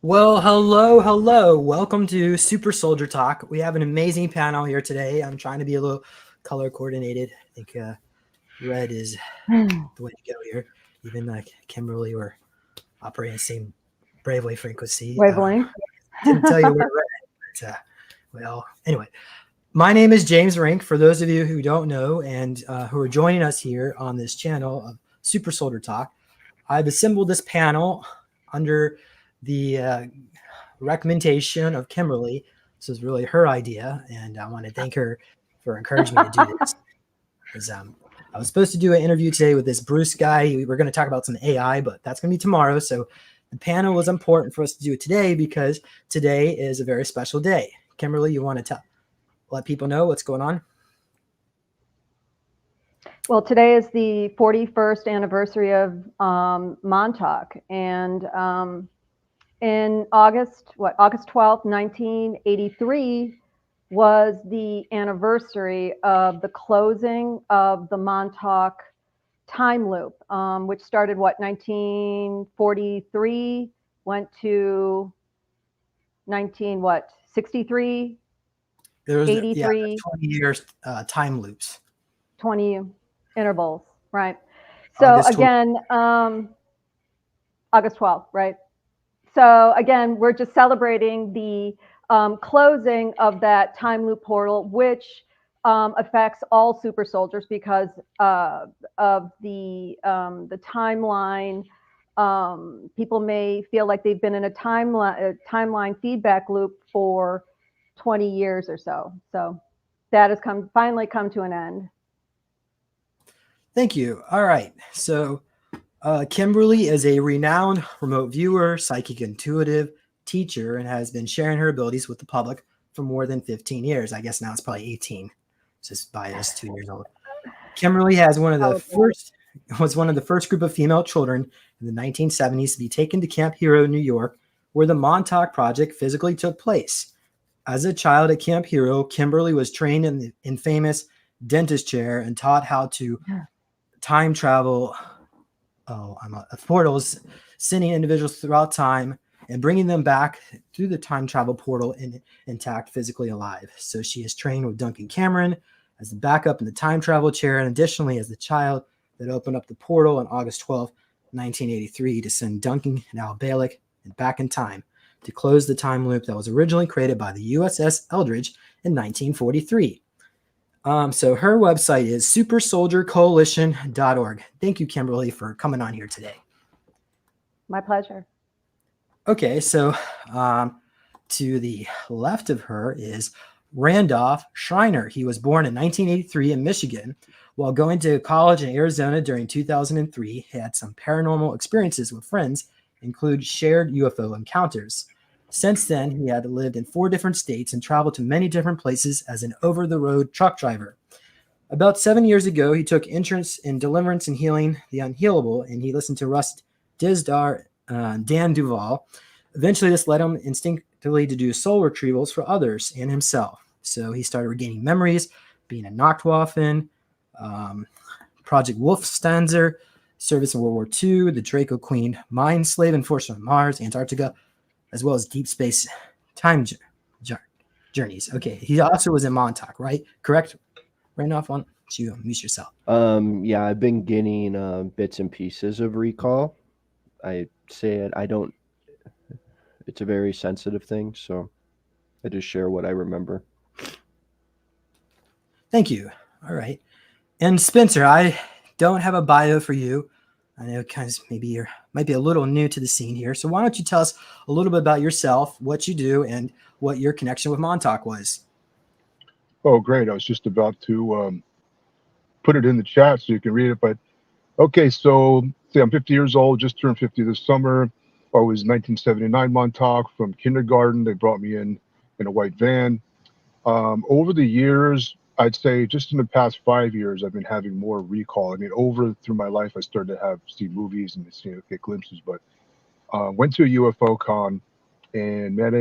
Well, hello, hello. Welcome to Super Soldier Talk. We have an amazing panel here today. I'm trying to be a little color coordinated. I think red is the way to go here. Even like Kimberly, we're operating the same brainwave frequency. Wavelength. Didn't tell you we're red, but well, anyway. My name is James Rink. For those of you who don't know and who are joining us here on this channel of Super Soldier Talk, I've assembled this panel under the recommendation of Kimberly. This was really her idea, and I want to thank her for encouraging me to do this. Because I was supposed to do an interview today with this Bruce guy. We were going to talk about some AI, but that's going to be tomorrow. So the panel was important for us to do it today because today is a very special day. Kimberly, you want to let people know what's going on? Well, today is the 41st anniversary of Montauk, and in August 12th, 1983 was the anniversary of the closing of the Montauk time loop, which started 1943, went to 63, There was 83, 20 years time loops. 20 intervals, right? So August again, August 12th, right? So again, we're just celebrating the closing of that time loop portal, which affects all super soldiers because of the timeline. People may feel like they've been in a timeline feedback loop for 20 years or so. So that has finally come to an end. Thank you. All right. So Kimberly is a renowned remote viewer, psychic intuitive teacher, and has been sharing her abilities with the public for more than 15 years. I guess now it's probably 18. It's just biased, 2 years old. Kimberly was one of the first group of female children in the 1970s to be taken to Camp Hero, New York, where the Montauk Project physically took place. As a child at Camp Hero, Kimberly was trained in the infamous dentist chair and taught how to time travel portals, sending individuals throughout time and bringing them back through the time travel portal intact, physically alive. So she is trained with Duncan Cameron as the backup in the time travel chair, and additionally as the child that opened up the portal on August 12, 1983, to send Duncan and Al Bielek back in time to close the time loop that was originally created by the USS Eldridge in 1943. So her website is supersoldiercoalition.org. Thank you, Kimberly, for coming on here today. My pleasure. Okay, so to the left of her is Randolph Schreiner. He was born in 1983 in Michigan. While going to college in Arizona during 2003, he had some paranormal experiences with friends, include shared UFO encounters. Since then, he had lived in 4 different states and traveled to many different places as an over-the-road truck driver. About 7 years ago, he took interest in deliverance and healing the unhealable, and he listened to Russ Dizdar, Dan Duval. Eventually, this led him instinctively to do soul retrievals for others and himself. So he started regaining memories, being a Nachtwaffen, Project Wolfstanzer, service in World War II, the Draco Queen Mind Slave Enforcer on Mars, Antarctica, as well as deep space time journeys. Okay, he also was in Montauk, right? Correct? Randolph, why don't you mute yourself? Yeah, I've been getting bits and pieces of recall. I say it, I don't, it's a very sensitive thing, so I just share what I remember. Thank you. All right. And Spencer, I don't have a bio for you. I know kind of maybe you might be a little new to the scene here. So why don't you tell us a little bit about yourself, what you do, and what your connection with Montauk was? Oh, great. I was just about to put it in the chat so you can read it. But okay, so see, I'm 50 years old, just turned 50 this summer. I was 1979 Montauk from kindergarten. They brought me in a white van. Over the years, I'd say just in the past 5 years, I've been having more recall. I mean, through my life, I started to see movies and get glimpses, but went to a UFO con and met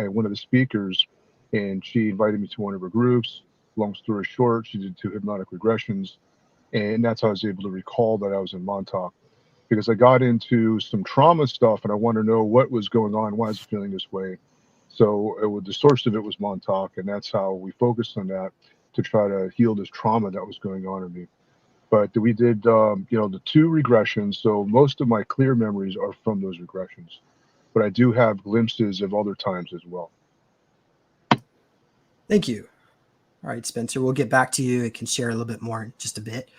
one of the speakers, and she invited me to one of her groups. Long story short, she did 2 hypnotic regressions, and that's how I was able to recall that I was in Montauk. because I got into some trauma stuff and I wanted to know what was going on, why I was feeling this way. So the source of it was Montauk, and that's how we focused on that to try to heal this trauma that was going on in me. But we did, the 2 regressions. So most of my clear memories are from those regressions, but I do have glimpses of other times as well. Thank you. All right, Spencer, we'll get back to you. I can share a little bit more in just a bit.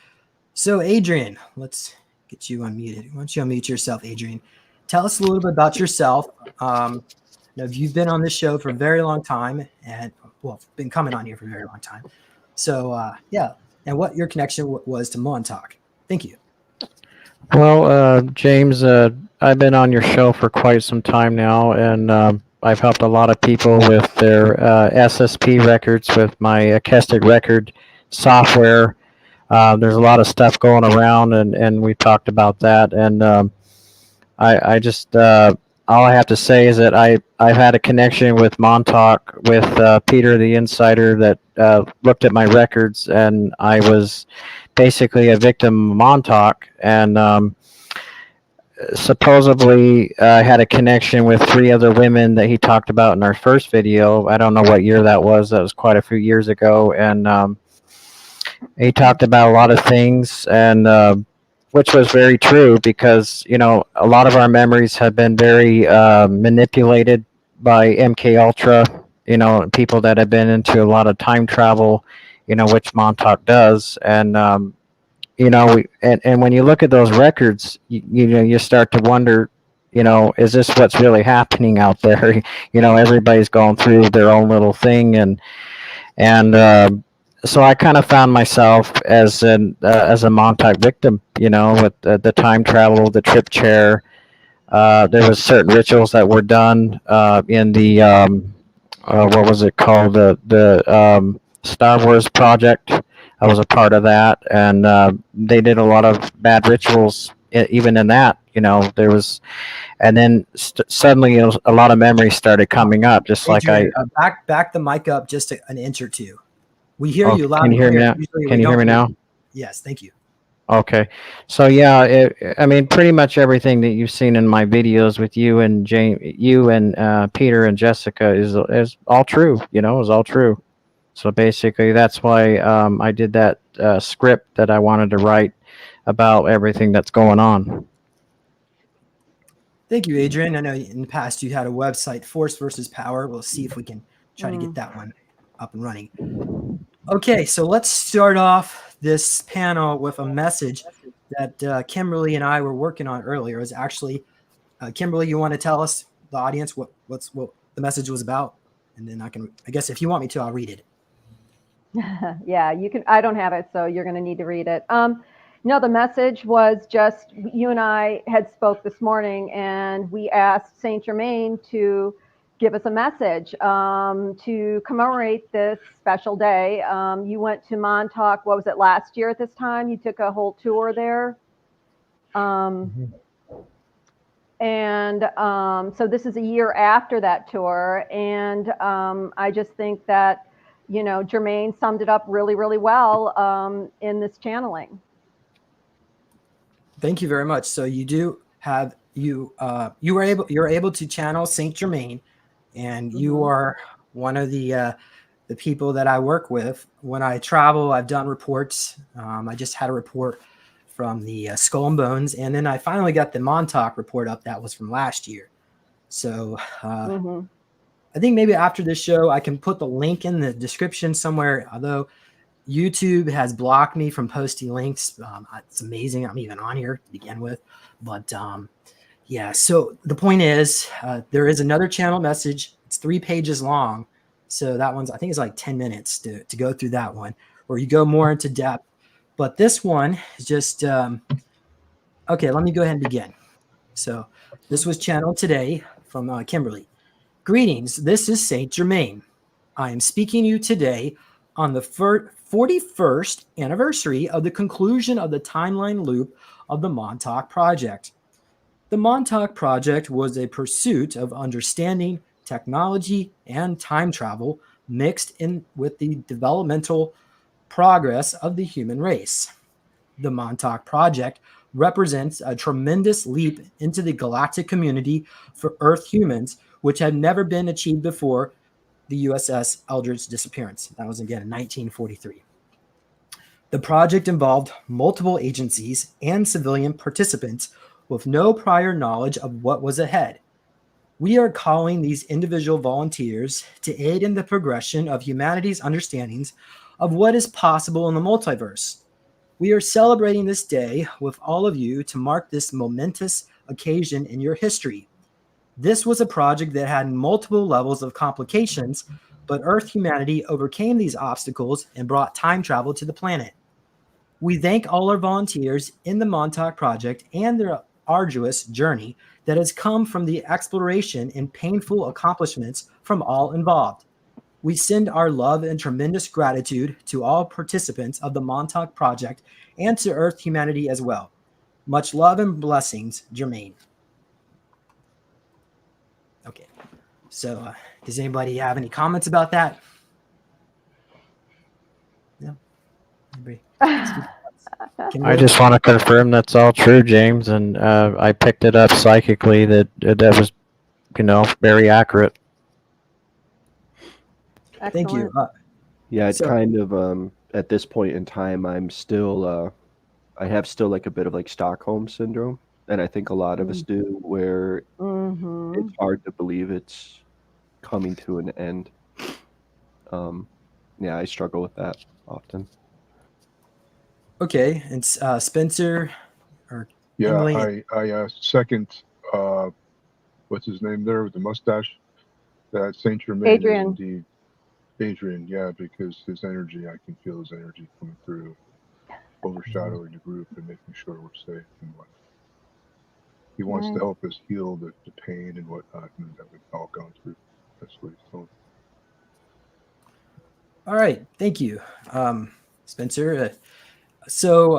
So, Adrian, let's get you unmuted. Why don't you unmute yourself, Adrian? Tell us a little bit about yourself. You've been on this show for a very long time and, been coming on here for a very long time. So, and what your connection was to Montauk. Thank you. Well, James, I've been on your show for quite some time now, and I've helped a lot of people with their SSP records with my acoustic record software. There's a lot of stuff going around, and we talked about that. And I just all I have to say is that I've had a connection with Montauk, with Peter the Insider, that looked at my records, and I was basically a victim of Montauk, and supposedly I had a connection with 3 other women that he talked about in our first video. I don't know what year that was. That was quite a few years ago, and he talked about a lot of things, and which was very true, because a lot of our memories have been very manipulated by MK Ultra. People that have been into a lot of time travel, which Montauk does, and and when you look at those records, you start to wonder, is this what's really happening out there? Everybody's going through their own little thing, and so I kind of found myself as a Montauk victim, with the time travel, the trip chair. There was certain rituals that were done in the what was it called, the Star Wars project. I was a part of that, and they did a lot of bad rituals even in that. There was, and then suddenly a lot of memories started coming up, just Adrian, like back the mic up just an inch or two. We hear you loud. Can you hear me now? Can you hear me now? Yes, thank you. Okay, so yeah, I mean, pretty much everything that you've seen in my videos with you and Peter and Jessica is all true. Is all true. So basically, that's why I did that script that I wanted to write about everything that's going on. Thank you, Adrian. I know in the past you had a website, Force versus Power. We'll see if we can try to get that one up and running. Okay, so let's start off this panel with a message that Kimberly and I were working on earlier. It was actually, Kimberly, you want to tell us, the audience, what the message was about? And then I guess if you want me to, I'll read it. Yeah, you can. I don't have it, so you're going to need to read it. The message was just, you and I had spoke this morning, and we asked Saint Germain to give us a message to commemorate this special day. You went to Montauk, what was it, last year at this time? You took a whole tour there. And so this is a year after that tour, and I just think that Germain summed it up really, really well in this channeling. Thank you very much. So you do have you're able to channel Saint Germain, and you are one of the people that I work with when I travel. I've done reports. I just had a report from the Skull and Bones, and then I finally got the Montauk report up. That was from last year. So I think maybe after this show, I can put the link in the description somewhere, although YouTube has blocked me from posting links. It's amazing I'm even on here to begin with. But yeah, so the point is there is another channel message. It's 3 pages long. So that one's, I think it's like 10 minutes to go through that one, where you go more into depth. But this one is just, okay, let me go ahead and begin. So this was channeled today from Kimberly. Greetings, this is Saint Germain. I am speaking to you today on the 41st anniversary of the conclusion of the timeline loop of the Montauk Project. The Montauk Project was a pursuit of understanding technology and time travel mixed in with the developmental progress of the human race. The Montauk Project represents a tremendous leap into the galactic community for Earth humans, which had never been achieved before the USS Eldridge disappearance. That was again in 1943. The project involved multiple agencies and civilian participants with no prior knowledge of what was ahead. We are calling these individual volunteers to aid in the progression of humanity's understandings of what is possible in the multiverse. We are celebrating this day with all of you to mark this momentous occasion in your history. This was a project that had multiple levels of complications, but Earth humanity overcame these obstacles and brought time travel to the planet. We thank all our volunteers in the Montauk Project and their arduous journey that has come from the exploration and painful accomplishments from all involved. We send our love and tremendous gratitude to all participants of the Montauk Project and to Earth humanity as well. Much love and blessings, Jermaine. Okay, so does anybody have any comments about that? No? Anybody? I just want to confirm that's all true, James, and I picked it up psychically that that was, very accurate. Thank you. Yeah, it's kind of at this point in time, I'm still I have still like a bit of like Stockholm syndrome, and I think a lot of us do, where it's hard to believe it's coming to an end. Yeah, I struggle with that often. Okay, and Spencer or Emily? I second what's his name there with the mustache? That Saint Germain Adrian. is indeed Adrian, yeah, because his energy, I can feel his energy coming through, overshadowing the group and making sure we're safe and what. He wants to help us heal the pain and whatnot that we've all gone through. That's what he's told. All right, thank you, Spencer. So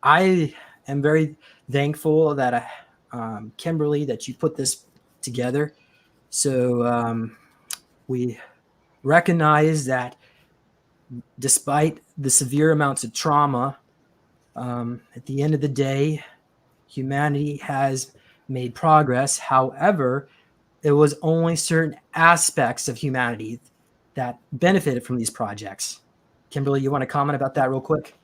I am very thankful that Kimberly, that you put this together. So we recognize that despite the severe amounts of trauma, at the end of the day, humanity has made progress. However, it was only certain aspects of humanity that benefited from these projects. Kimberly, you want to comment about that real quick?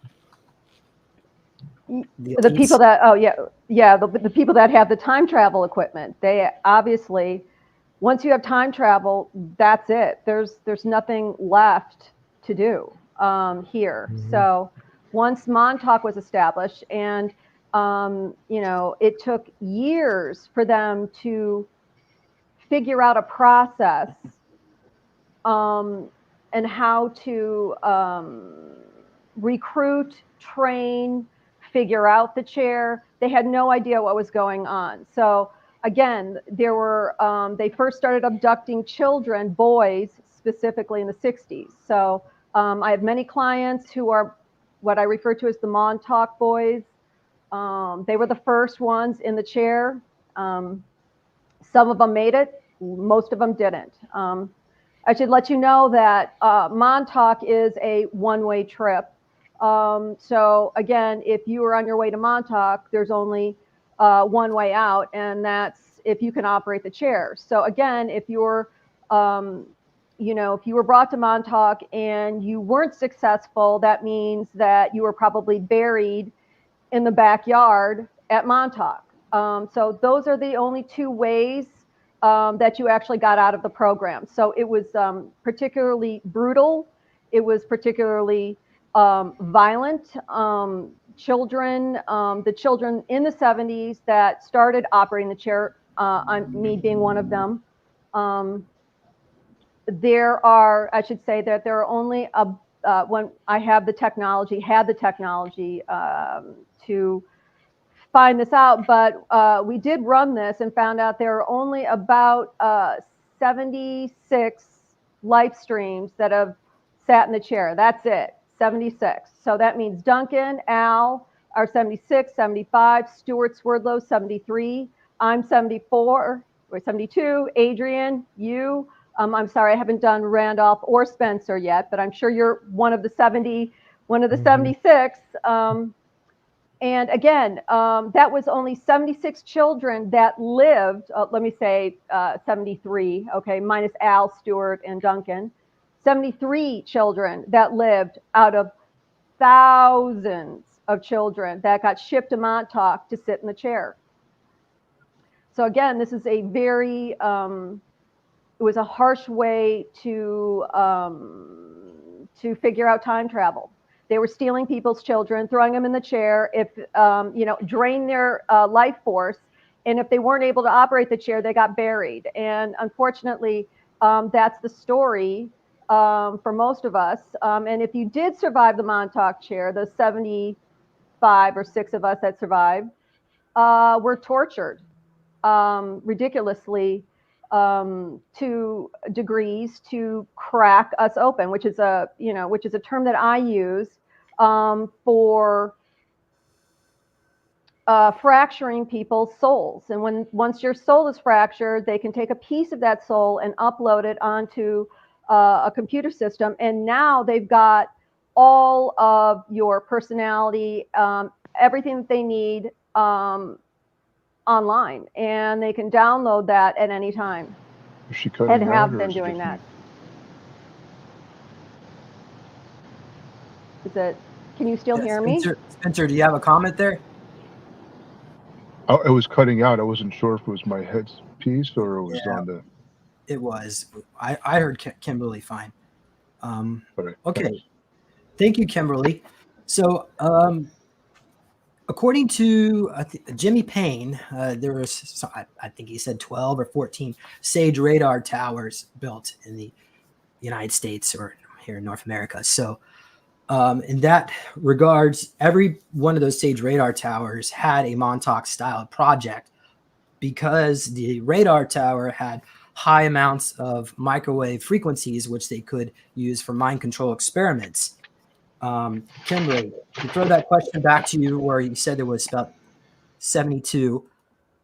The people that, the people that have the time travel equipment, they obviously, once you have time travel, that's it. There's nothing left to do here. So once Montauk was established, and it took years for them to figure out a process and how to recruit, train, figure out the chair. They had no idea what was going on. So again, there were they first started abducting children, boys specifically, in the 60s. So I have many clients who are what I refer to as the Montauk boys. They were the first ones in the chair. Some of them made it, most of them didn't. I should let you know that Montauk is a one-way trip. So again, if you are on your way to Montauk, there's only one way out, and that's if you can operate the chair. So again, if you're, if you were brought to Montauk and you weren't successful, that means that you were probably buried in the backyard at Montauk. So those are the only two ways that you actually got out of the program. So it was particularly brutal. It was particularly violent. Children, the children in the 70s that started operating the chair, me being one of them. There are, I should say that there are only, when I had the technology to find this out, but we did run this and found out there are only about 76 life streams that have sat in the chair. That's it, 76. So that means Duncan, Al are 76, 75, Stuart Swerdlow, 73, I'm 74, or 72, Adrian, you. I'm sorry, I haven't done Randolph or Spencer yet, but I'm sure you're one of the 70, one of the 76. And again, that was only 76 children that lived, let me say 73, okay, minus Al, Stewart, and Duncan. 73 children that lived out of thousands of children that got shipped to Montauk to sit in the chair. So again, this is a very, it was a harsh way to figure out time travel. They were stealing people's children, throwing them in the chair, drain their life force. And if they weren't able to operate the chair, they got buried. And unfortunately, that's the story for most of us. And if you did survive the Montauk chair, the 75 or 6 of us that survived were tortured ridiculously to degrees to crack us open, which is a term that I use for fracturing people's souls. And once your soul is fractured, they can take a piece of that soul and upload it onto a computer system. And now they've got all of your personality, everything that they need online, and they can download that at any time. Is she cutting And out, have or been is it doing just that. me? Is it? Can you still hear me? Spencer, do you have a comment there? Oh, it was cutting out. I wasn't sure if it was my headpiece or it was Yeah. on the. It was. I heard Kimberly fine. All right, Okay. thanks. Thank you, Kimberly. So, according to Jimmy Payne, there was, I think he said 12 or 14 SAGE radar towers built in the United States or here in North America. So, in that regards, every one of those SAGE radar towers had a Montauk style project because the radar tower had high amounts of microwave frequencies, which they could use for mind control experiments. Kimberly, to throw that question back to you, where you said there was about 72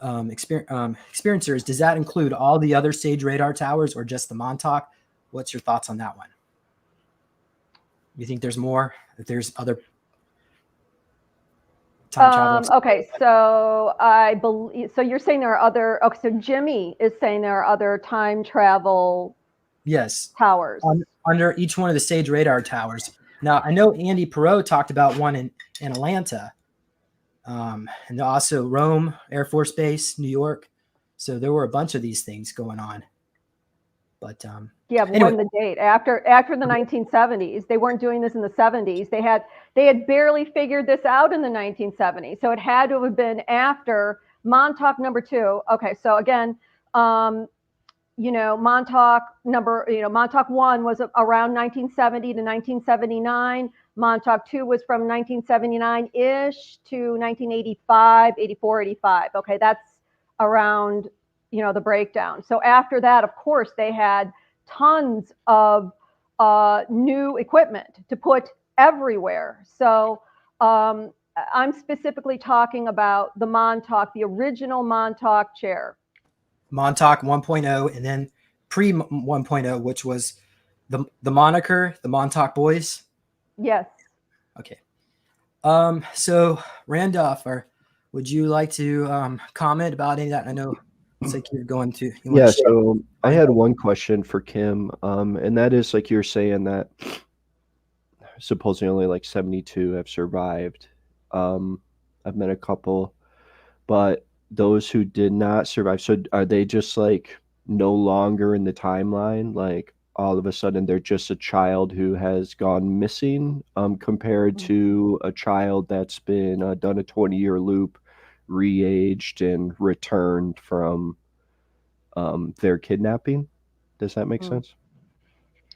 experiencers, does that include all the other SAGE radar towers or just the Montauk? What's your thoughts on that one? You think there's more? If there's other time travel? Okay, so I believe, so you're saying there are other, okay, so Jimmy is saying there are other time travel Yes. towers. Under each one of the SAGE radar towers. Now, I know Andy Perot talked about one in Atlanta, and also Rome Air Force Base, New York. So there were a bunch of these things going on. But yeah, anyway. when the date after the 1970s, they weren't doing this in the 70s. They had barely figured this out in the 1970s. So it had to have been after Montauk number 2. Okay, so again, Montauk 1 was around 1970 to 1979. Montauk 2 was from 1979-ish to 1985, 84, 85. Okay, that's around, the breakdown. So after that, of course, they had tons of new equipment to put everywhere. So I'm specifically talking about the Montauk, the original Montauk chair. Montauk 1.0 and then pre 1.0, which was the moniker, the Montauk Boys. Yes. Okay. So Randolph, would you like to comment about any of that? I know it's like you're going to. Yeah, so I had one question for Kim, and that is, like, you're saying that supposedly only like 72 have survived. I've met a couple, but those who did not survive, so are they just like no longer in the timeline? Like all of a sudden they're just a child who has gone missing, compared to a child that's been done a 20-year loop, re-aged, and returned from their kidnapping? Does that make sense?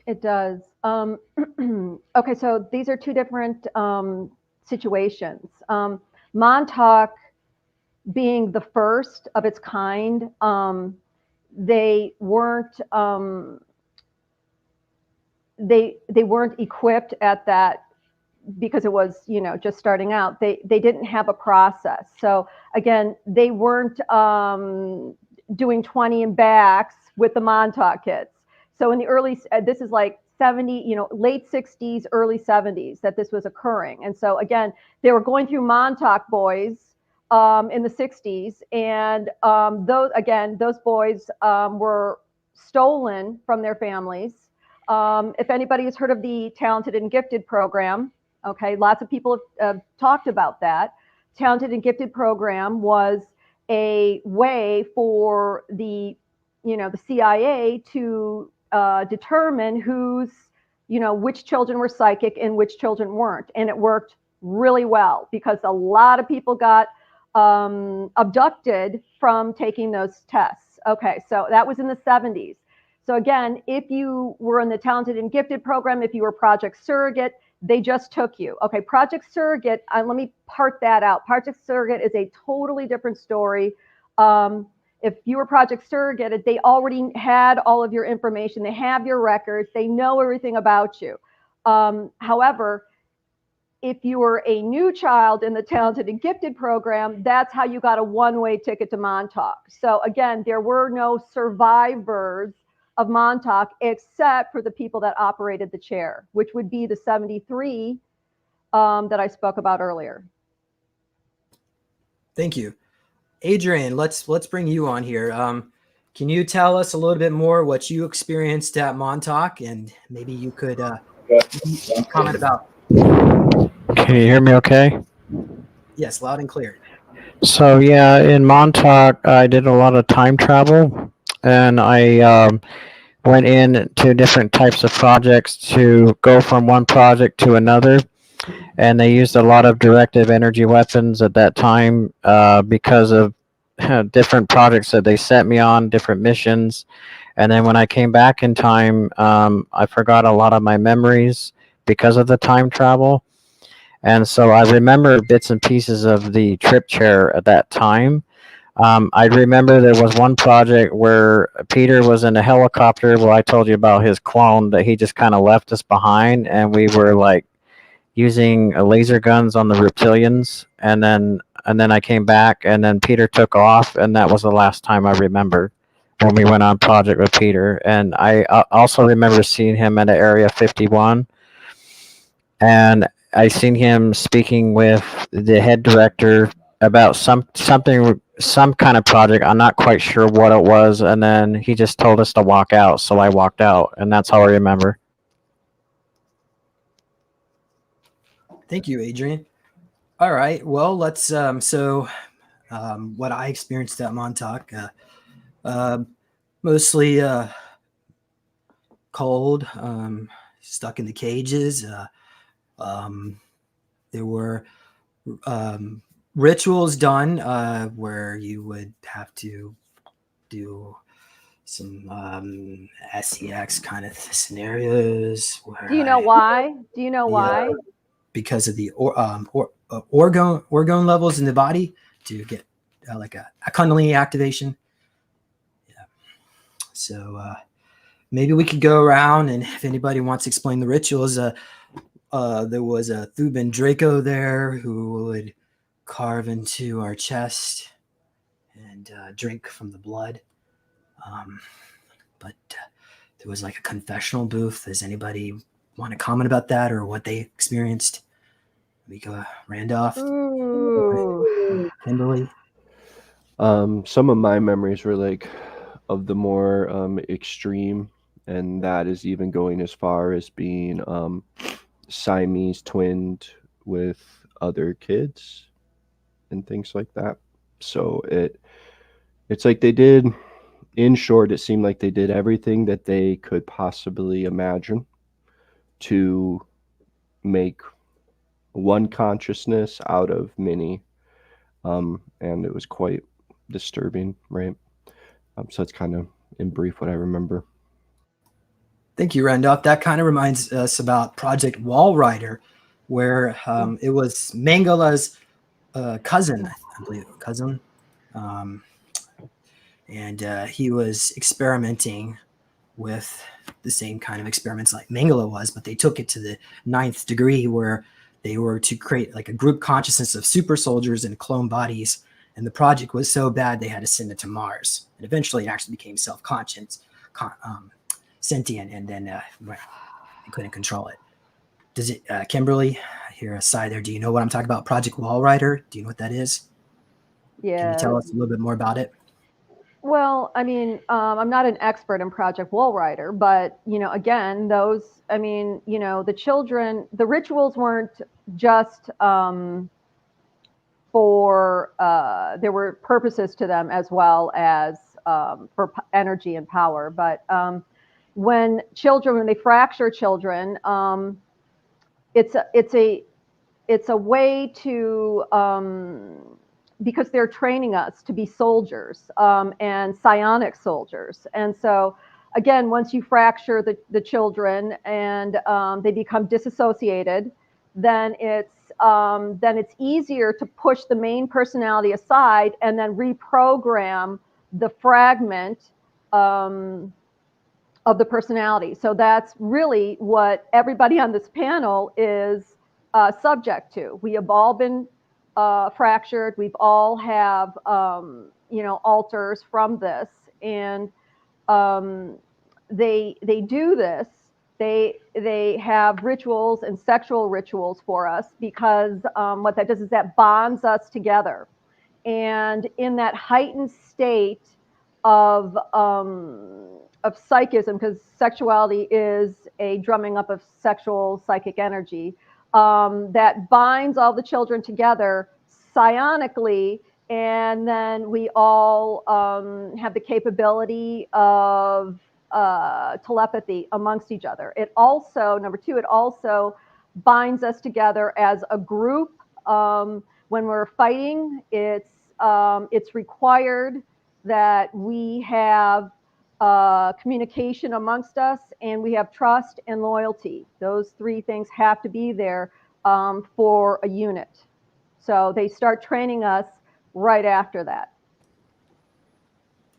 It does. Okay, so these are two different situations. Montauk being the first of its kind, they weren't they weren't equipped at that because it was just starting out. They didn't have a process. So again, they weren't doing 20 and backs with the Montauk kids. So in the early, this is like late 60s, early 70s that this was occurring. And so again, they were going through Montauk boys in the 60s, and those boys were stolen from their families. If anybody has heard of the Talented and Gifted program, okay, lots of people have talked about that. Talented and Gifted program was a way for the CIA to determine which children were psychic and which children weren't. And it worked really well because a lot of people got abducted from taking those tests. Okay, so that was in the 70s. So again, if you were in the Talented and Gifted program, if you were Project Surrogate, they just took you. Okay, Project Surrogate, let me part that out. Project Surrogate is a totally different story. If you were Project Surrogate, they already had all of your information. They have your records. They know everything about you. However, if you were a new child in the Talented and Gifted program, that's how you got a one-way ticket to Montauk. So again, there were no survivors of Montauk except for the people that operated the chair, which would be the 73 that I spoke about earlier. Thank you. Adrian, let's bring you on here. Can you tell us a little bit more what you experienced at Montauk, and maybe you could comment about. Can you hear me okay? Yes, loud and clear. So yeah, in Montauk, I did a lot of time travel, and I went in to different types of projects to go from one project to another. And they used a lot of directive energy weapons at that time because of different projects that they set me on, different missions. And then when I came back in time, I forgot a lot of my memories because of the time travel. And so I remember bits and pieces of the trip chair at that time. I remember there was one project where Peter was in a helicopter. Well, I told you about his clone that he just kind of left us behind, and we were like using laser guns on the reptilians. And then I came back, and then Peter took off, and that was the last time I remember when we went on project with Peter. And I also remember seeing him at Area 51, and I seen him speaking with the head director about some kind of project. I'm not quite sure what it was, and then he just told us to walk out, so I walked out, and that's how I remember. Thank you, Adrian. All right, well, let's what I experienced at Montauk, mostly cold, stuck in the cages. There were rituals done where you would have to do some SEX kind of scenarios. Do you know why? Because of the orgone levels in the body to get like a Kundalini activation. Yeah. So maybe we could go around, and if anybody wants to explain the rituals, there was a Thuban Draco there who would carve into our chest and drink from the blood. But there was like a confessional booth. Does anybody want to comment about that or what they experienced? We go Randolph, Kimberly. Some of my memories were like of the more extreme, and that is even going as far as being Siamese twinned with other kids and things like that. So it's like they did, in short, it seemed like they did everything that they could possibly imagine to make one consciousness out of many. And it was quite disturbing, right? So it's kind of in brief what I remember. Thank you, Randolph. That kind of reminds us about Project Wall Rider, where it was Mangala's cousin, I believe, and he was experimenting with the same kind of experiments like Mangala was, but they took it to the 9th degree, where they were to create like a group consciousness of super soldiers in clone bodies. And the project was so bad they had to send it to Mars. And eventually it actually became self-conscious, sentient, and then and couldn't control it. Does it, Kimberly, I hear a sigh there. Do you know what I'm talking about? Project Walrider? Do you know what that is? Yeah. Can you tell us a little bit more about it? Well, I mean, I'm not an expert in Project Walrider, but, again, those, the children, the rituals weren't just there were purposes to them as well as for energy and power. But when they fracture children, it's a way to, because they're training us to be soldiers and psionic soldiers. And so, again, once you fracture the children and they become disassociated, then it's easier to push the main personality aside and then reprogram the fragment of the personality. So that's really what everybody on this panel is subject to. We have all been fractured. We've all have, alters from this, and they do this. They have rituals and sexual rituals for us because what that does is that bonds us together. And in that heightened state of psychism, because sexuality is a drumming up of sexual psychic energy, that binds all the children together psionically, and then we all have the capability of telepathy amongst each other. It also, number two, it also binds us together as a group. When we're fighting, it's required that we have communication amongst us, and we have trust and loyalty. Those three things have to be there for a unit. So they start training us right after that.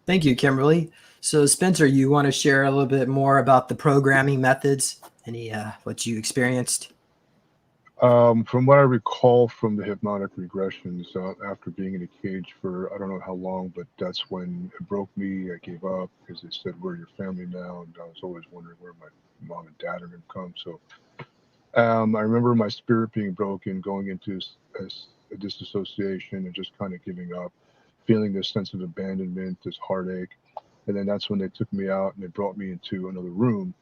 Thank you, Kimberly. So Spencer, you want to share a little bit more about the programming methods, what you experienced? From what I recall from the hypnotic regressions, after being in a cage for I don't know how long, but that's when it broke me. I gave up because they said, "We're your family now," and I was always wondering where my mom and dad are going to come. So I remember my spirit being broken, going into a disassociation and just kind of giving up, feeling this sense of abandonment, this heartache. And then that's when they took me out and they brought me into another room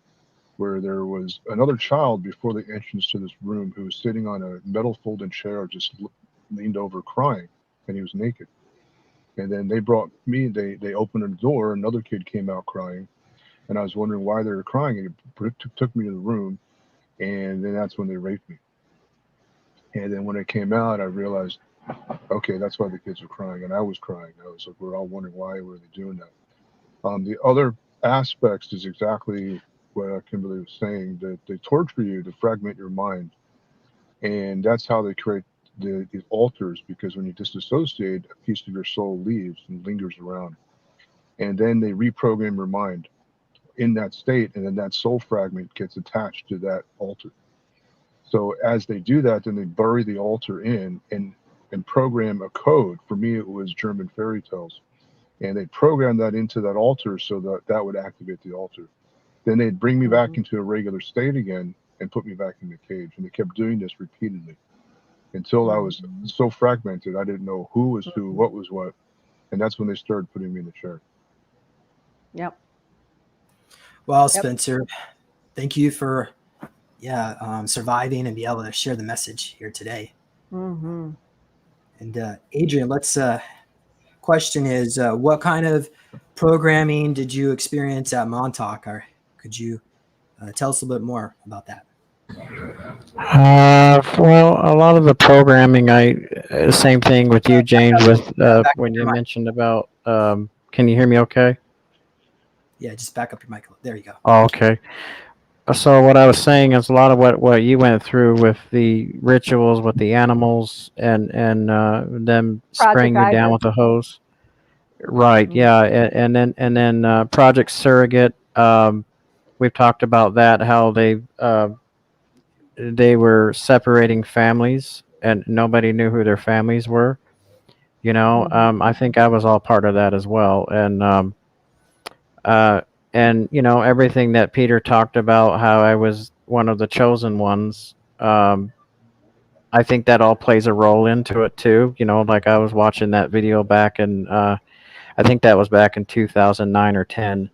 where there was another child before the entrance to this room who was sitting on a metal folding chair, just leaned over crying, and he was naked. And then they brought me, they opened a door, another kid came out crying, and I was wondering why they were crying, and it took me to the room, and then that's when they raped me. And then when I came out, I realized, okay, that's why the kids were crying, and I was crying. I was like, we're all wondering why were they doing that. The other aspects is exactly what Kimberly was saying, that they torture you to fragment your mind. And that's how they create the altars, because when you disassociate, a piece of your soul leaves and lingers around. And then they reprogram your mind in that state, and then that soul fragment gets attached to that altar. So as they do that, then they bury the altar in and program a code. For me, it was German fairy tales. And they program that into that altar so that would activate the altar. Then they'd bring me back into a regular state again and put me back in the cage. And they kept doing this repeatedly until I was so fragmented, I didn't know who was who, what was what. And that's when they started putting me in the chair. Yep. Well, Spencer, thank you for surviving and be able to share the message here today. Mm-hmm. And Adrian, question is, what kind of programming did you experience at Montauk? Or could you tell us a little bit more about that? Well, a lot of the programming, same thing with you, James, with when you mentioned about, can you hear me okay? Yeah, just back up your mic. There you go. Oh, okay. So what I was saying is a lot of what you went through with the rituals with the animals and them spraying you down with a hose. Right. Mm-hmm. Yeah. And then Project Surrogate. We've talked about that, how they were separating families and nobody knew who their families were. I think I was all part of that as well. And everything that Peter talked about, how I was one of the chosen ones. I think that all plays a role into it too. Like I was watching that video back in, I think that was back in 2009 or 10,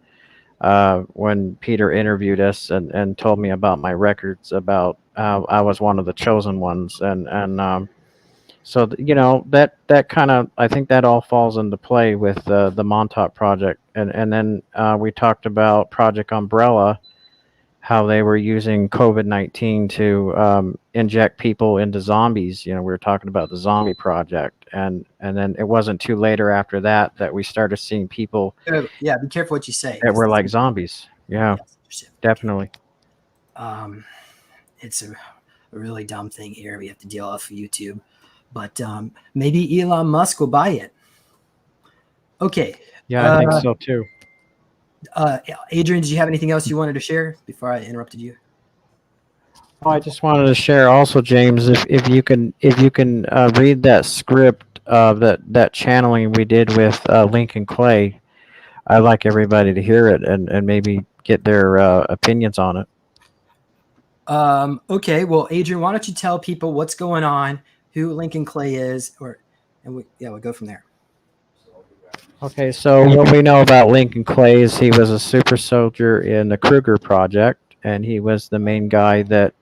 when Peter interviewed us and told me about my records, about how I was one of the chosen ones. So, that kind of, I think that all falls into play with the Montauk Project. And then we talked about Project Umbrella, how they were using COVID-19 to inject people into zombies. We were talking about the zombie project. And then it wasn't too later after that we started seeing people Yeah, be careful what you say. that were like zombies. Yeah, definitely. It's a really dumb thing here. We have to deal off of YouTube. But maybe Elon Musk will buy it. Okay. Yeah, I think so too. Adrian, did you have anything else you wanted to share before I interrupted you? Oh, I just wanted to share also, James, if you can read that script, that channeling we did with Lincoln Clay. I'd like everybody to hear it and maybe get their opinions on it. Okay. Well, Adrian, why don't you tell people what's going on, who Lincoln Clay is, we'll go from there. Okay, so what we know about Lincoln Clay is he was a super soldier in the Kruger project, and he was the main guy that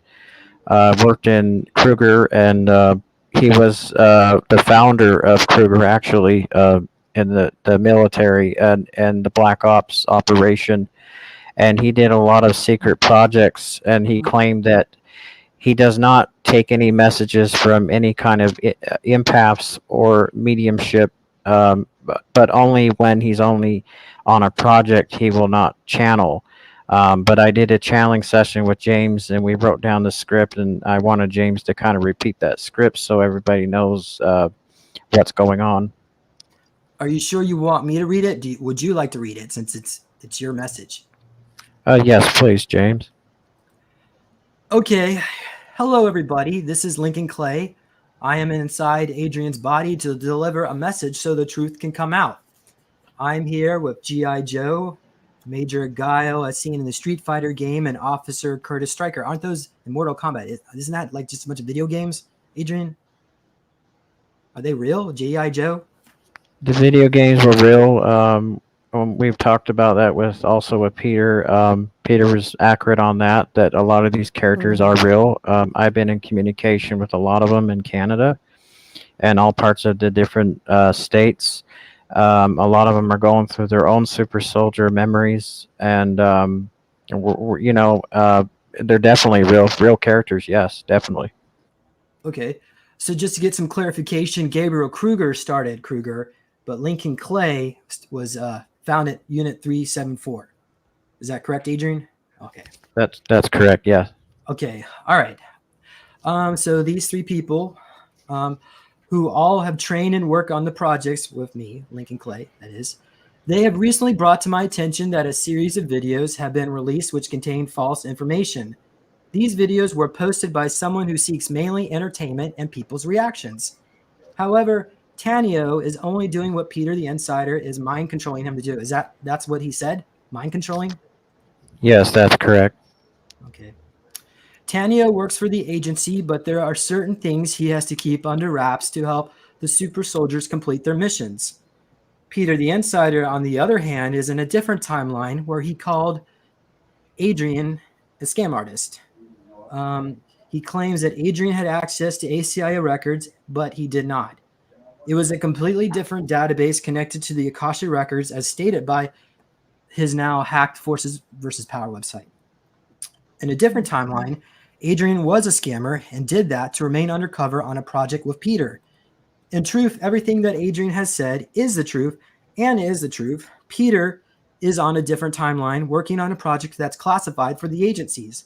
worked in Kruger, and he was the founder of Kruger, actually, in the military and the Black Ops operation. And he did a lot of secret projects, and he claimed that he does not take any messages from any kind of empaths or mediumship, but only when he's only on a project, he will not channel. But I did a channeling session with James, and we wrote down the script, and I wanted James to kind of repeat that script so everybody knows what's going on. Are you sure you want me to read it? Would you like to read it since it's your message? Yes, please, James. Okay. Hello, everybody. This is Lincoln Clay. I am inside Adrian's body to deliver a message so the truth can come out. I'm here with G.I. Joe, Major Guile, as seen in the Street Fighter game, and Officer Curtis Stryker. Aren't those in Mortal Kombat? Isn't that like just a bunch of video games, Adrian? Are they real, G.I. Joe? The video games were real. We've talked about that with Peter. Peter was accurate on that a lot of these characters are real. I've been in communication with a lot of them in Canada and all parts of the different states. A lot of them are going through their own super soldier memories, and they're definitely real characters. Yes, definitely. Okay, so just to get some clarification, Gabriel Kruger started Kruger, but Lincoln Clay was found at Unit 374. Is that correct, Adrian? Okay. That's correct, yeah. Okay, all right. So these three people who all have trained and work on the projects with me, Lincoln Clay, that is, they have recently brought to my attention that a series of videos have been released which contain false information. These videos were posted by someone who seeks mainly entertainment and people's reactions. However, Tanio is only doing what Peter the Insider is mind controlling him to do. That's what he said? Mind controlling? Yes, that's correct. Okay. Tanio works for the agency, but there are certain things he has to keep under wraps to help the super soldiers complete their missions. Peter the Insider, on the other hand, is in a different timeline where he called Adrian a scam artist. He claims that Adrian had access to ACIA records, but he did not. It was a completely different database connected to the Akasha records as stated by his now hacked Forces versus Power website. In a different timeline, Adrian was a scammer and did that to remain undercover on a project with Peter. In truth, everything that Adrian has said is the truth and is the truth. Peter is on a different timeline working on a project that's classified for the agencies.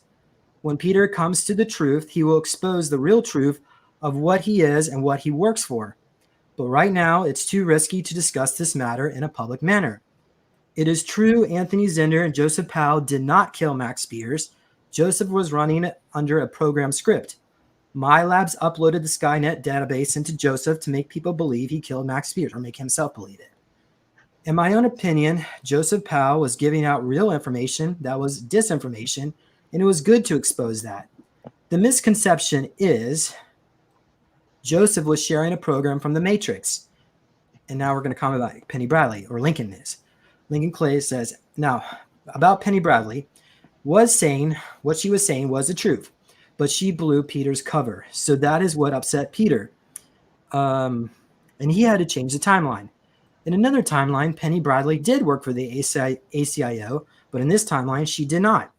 When Peter comes to the truth, he will expose the real truth of what he is and what he works for. But right now, it's too risky to discuss this matter in a public manner. It is true Anthony Zender and Joseph Powell did not kill Max Spears. Joseph was running under a program script. My labs uploaded the Skynet database into Joseph to make people believe he killed Max Spears, or make himself believe it. In my own opinion, Joseph Powell was giving out real information that was disinformation, and it was good to expose that. The misconception is Joseph was sharing a program from the Matrix. And now we're going to comment about Penny Bradley, or Lincoln is. Lincoln Clay says, now, about Penny Bradley, was saying what she was saying was the truth, but she blew Peter's cover. So that is what upset Peter. And he had to change the timeline. In another timeline, Penny Bradley did work for the ACIO, but in this timeline, she did not.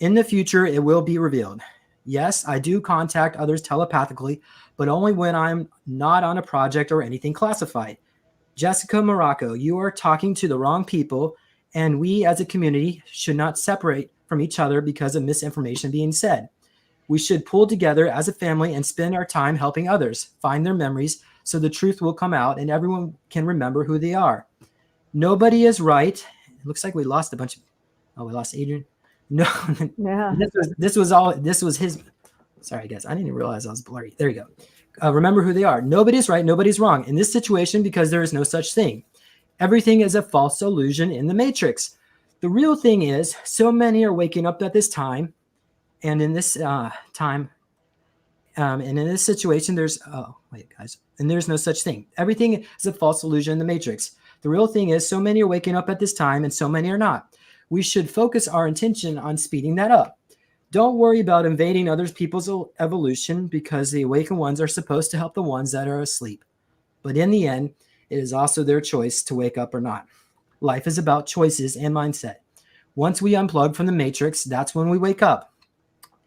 In the future, it will be revealed. Yes, I do contact others telepathically, but only when I'm not on a project or anything classified. Jessica Morocco, you are talking to the wrong people, and we as a community should not separate from each other because of misinformation being said. We should pull together as a family and spend our time helping others find their memories so the truth will come out and everyone can remember who they are. Nobody is right. It looks like we lost a bunch of, we lost Adrian. No, Yeah. this was his, sorry guys, I didn't even realize I was blurry. There you go. Remember who they are. Nobody's right, nobody's wrong in this situation because there is no such thing. Everything is a false illusion in the Matrix. The real thing is so many are waking up at this time, and in this time, and in this situation, there's, and there's no such thing. Everything is a false illusion in the Matrix. The real thing is so many are waking up at this time and so many are not. We should focus our intention on speeding that up. Don't worry about invading other people's evolution because the awakened ones are supposed to help the ones that are asleep. But in the end, it is also their choice to wake up or not. Life is about choices and mindset. Once we unplug from the Matrix, that's when we wake up.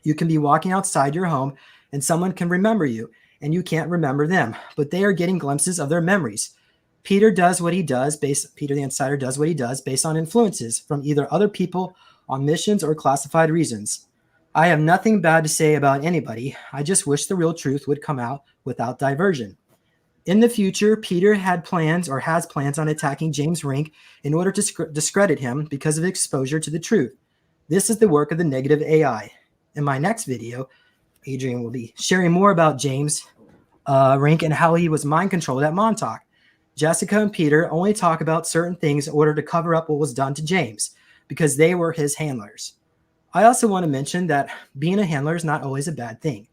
You can be walking outside your home and someone can remember you and you can't remember them, but they are getting glimpses of their memories. Peter does what he does, Peter the Insider does what he does based on influences from either other people on missions or classified reasons. I have nothing bad to say about anybody. I just wish the real truth would come out without diversion. In the future, Peter had plans or has plans on attacking James Rink in order to discredit him because of exposure to the truth. This is the work of the negative AI. In my next video, Adrian will be sharing more about James Rink and how he was mind controlled at Montauk. Jessica and Peter only talk about certain things in order to cover up what was done to James because they were his handlers. I also want to mention that being a handler is not always a bad thing.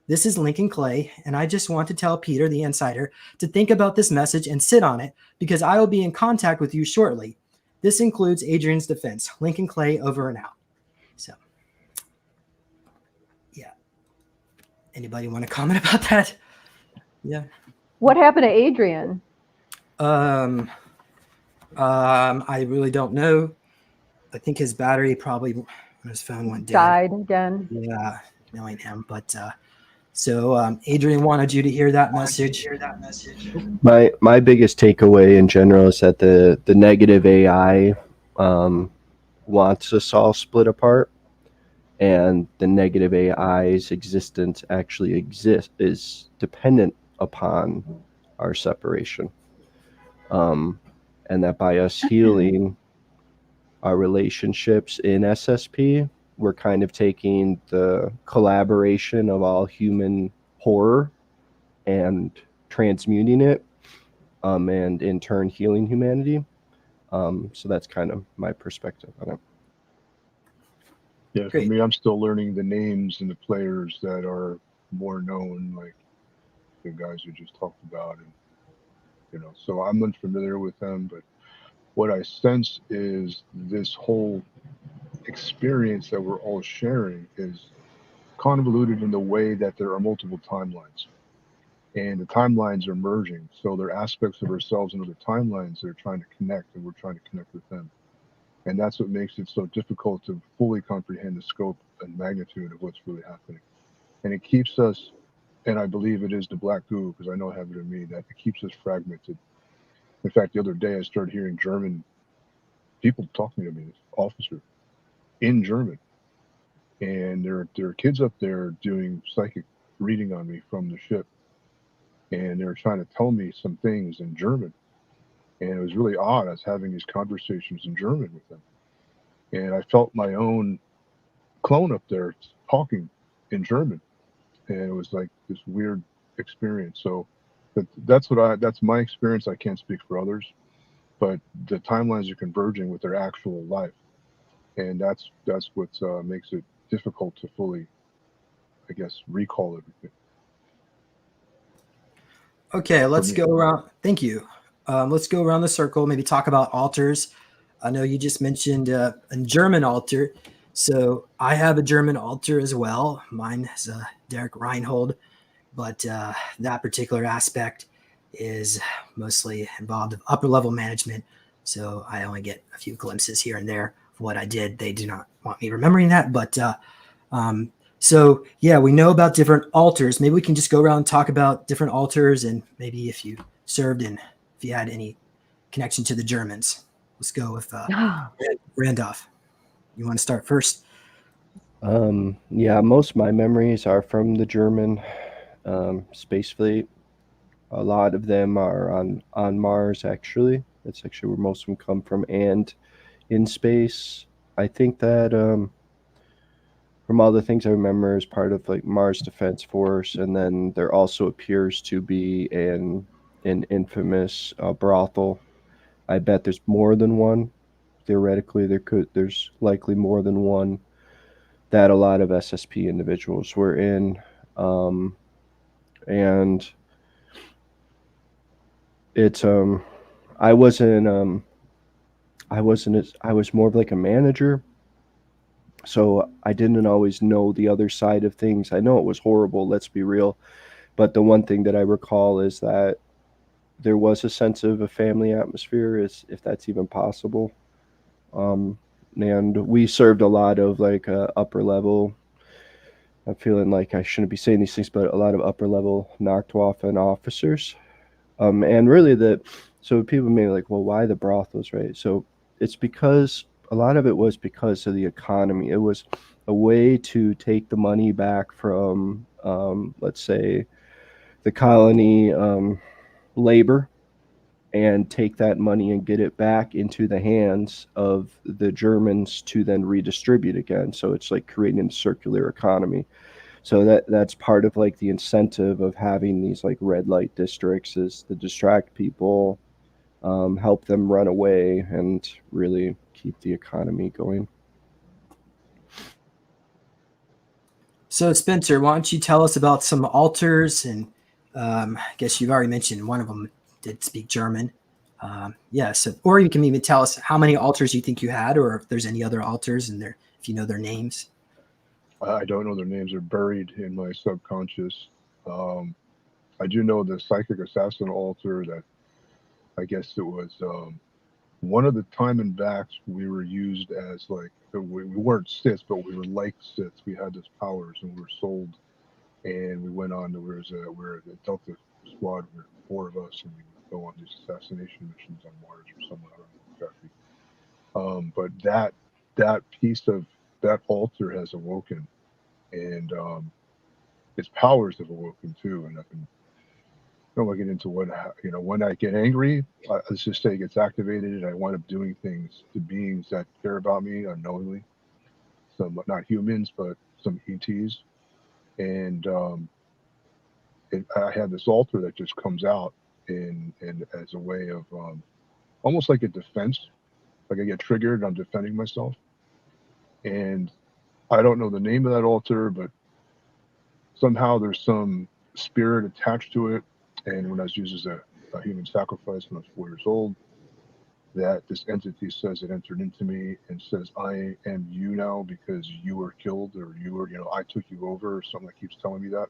This is Lincoln Clay, and I just want to tell Peter the Insider to think about this message and sit on it because I will be in contact with you shortly. This includes Adrian's defense. Lincoln Clay, over and out. So, yeah. Anybody want to comment about that? Yeah. What happened to Adrian? I really don't know. I think his battery probably when his phone went dead. Died again. Yeah, knowing him. But so Adrian wanted you to hear that message. My biggest takeaway in general is that the negative AI wants us all split apart, and the negative AI's existence actually is dependent upon our separation. And that by us healing our relationships in SSP, we're kind of taking the collaboration of all human horror and transmuting it, and in turn healing humanity. So that's kind of my perspective on it. Yeah, for me, I'm still learning the names and the players that are more known, like the guys you just talked about, and so I'm unfamiliar with them, but what I sense is this whole experience that we're all sharing is convoluted in the way that there are multiple timelines, and the timelines are merging. So there are aspects of ourselves in other timelines that are trying to connect, and we're trying to connect with them. And that's what makes it so difficult to fully comprehend the scope and magnitude of what's really happening. And it keeps us, and I believe it is the black goo, because I know I have it in me, that it keeps us fragmented. In fact, the other day I started hearing German people talking to me, this officer, in German. And there are kids up there doing psychic reading on me from the ship. And they were trying to tell me some things in German. And it was really odd. I was having these conversations in German with them. And I felt my own clone up there talking in German. And it was like this weird experience. So that's my experience. I can't speak for others. but the timelines are converging with their actual life, and that's what makes it difficult to fully, I guess, recall everything. Okay, let's me. go around. Thank you. Let's go around the circle. Maybe talk about altars. I know you just mentioned a German altar, so I have a German altar as well. Mine is Derek Reinhold, but that particular aspect is mostly involved with upper level management. So I only get a few glimpses here and there of what I did. They do not want me remembering that, but so yeah, we know about different altars. Maybe we can just go around and talk about different altars, and maybe if you served and if you had any connection to the Germans. Let's go with Randolph. You want to start first? Yeah, most of my memories are from the German space fleet. A lot of them are on Mars, actually. That's actually where most of them come from, and in space. I think that from all the things I remember as part of like Mars Defense Force, and then there also appears to be an infamous brothel. I bet there's more than one. Theoretically, there's likely more than one that a lot of SSP individuals were in, and it's I wasn't I was more of like a manager, so I didn't always know the other side of things. I know it was horrible, let's be real, but the one thing that I recall is that there was a sense of a family atmosphere, if that's even possible. And we served a lot of like upper level. I'm feeling like I shouldn't be saying these things, but a lot of upper level Nachtwaffen officers. And really so people may be like, well, why the brothels, right? So it's because a lot of it was because of the economy. It was a way to take the money back from, let's say, the colony labor, and take that money and get it back into the hands of the Germans to then redistribute again. So it's like creating a circular economy. So that's part of like the incentive of having these like red light districts, is to distract people, help them run away, and really keep the economy going. So Spencer, why don't you tell us about some altars? And I guess you've already mentioned one of them did speak German. Yeah, so or you can even tell us how many altars you think you had, or if there's any other altars and if you know their names. I don't know their names; they're buried in my subconscious. I do know the psychic assassin altar. That I guess it was one of the time and backs we were used as like we weren't Siths, but we were like Siths. We had these powers, and we were sold. And we went on to we're the Delta Squad. We're four of us, and we would go on these assassination missions on Mars or somewhere. I don't know exactly. But that piece of that altar has awoken, and its powers have awoken too. And I don't want to get into what when I get angry. Let's just say it gets activated, and I wind up doing things to beings that care about me unknowingly. Some not humans, but some ETs, and I have this altar that just comes out in as a way of almost like a defense. Like I get triggered, I'm defending myself, and I don't know the name of that altar, but somehow there's some spirit attached to it. And when I was used as a human sacrifice when I was 4 years old, that this entity says it entered into me and says, I am you now because you were killed, or you were, I took you over, or something that keeps telling me that.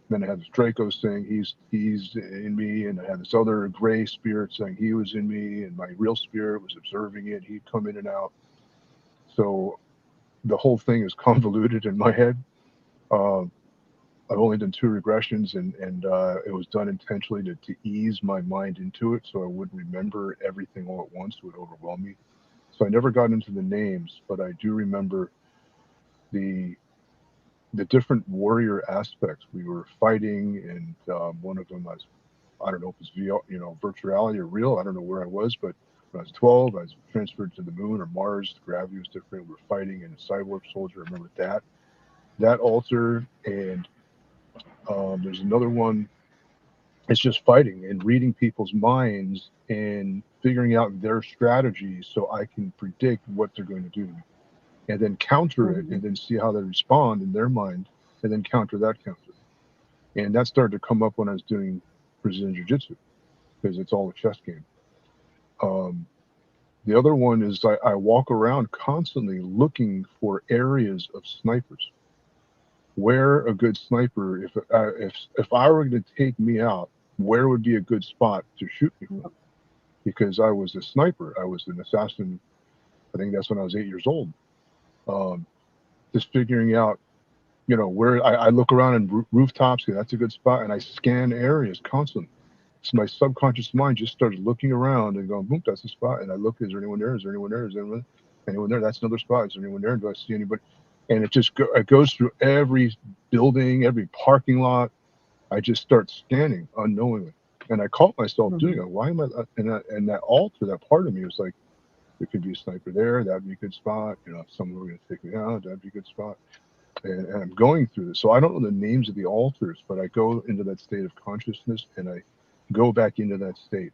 Then I had this Draco saying he's in me, and I had this other gray spirit saying he was in me, and my real spirit was observing it. He'd come in and out. So the whole thing is convoluted in my head. I've only done 2 regressions, and it was done intentionally to ease my mind into it, so I wouldn't remember everything all at once. It would overwhelm me. So I never got into the names, but I do remember the different warrior aspects. We were fighting, and one of them was, I don't know if it was virtual reality or real. I don't know where I was, but when I was 12, I was transferred to the moon or Mars. The gravity was different. We were fighting in a cyborg soldier. I remember that altar, and there's another one. it's just fighting and reading people's minds and figuring out their strategies so I can predict what they're going to do to me, and then counter it, and then see how they respond in their mind, and then counter that counter. And that started to come up when I was doing Brazilian Jiu-Jitsu, because it's all a chess game. The other one is I walk around constantly looking for areas of snipers. Where a good sniper, if I were going to take me out, where would be a good spot to shoot me from? Because I was a sniper, I was an assassin. I think that's when I was 8 years old. Just figuring out, where I look around in rooftops, that's a good spot, and I scan areas constantly. So my subconscious mind just starts looking around and going, boom, that's the spot. And I look, is there anyone there? Is there anyone there? Is there anyone there? That's another spot. Is there anyone there? Do I see anybody? And it just it goes through every building, every parking lot. I just start scanning unknowingly. And I caught myself doing it. Why am I? And that altar, that part of me was like, there could be a sniper there. That'd be a good spot. If someone were going to take me out, that'd be a good spot. And I'm going through this. So I don't know the names of the altars, but I go into that state of consciousness and I go back into that state.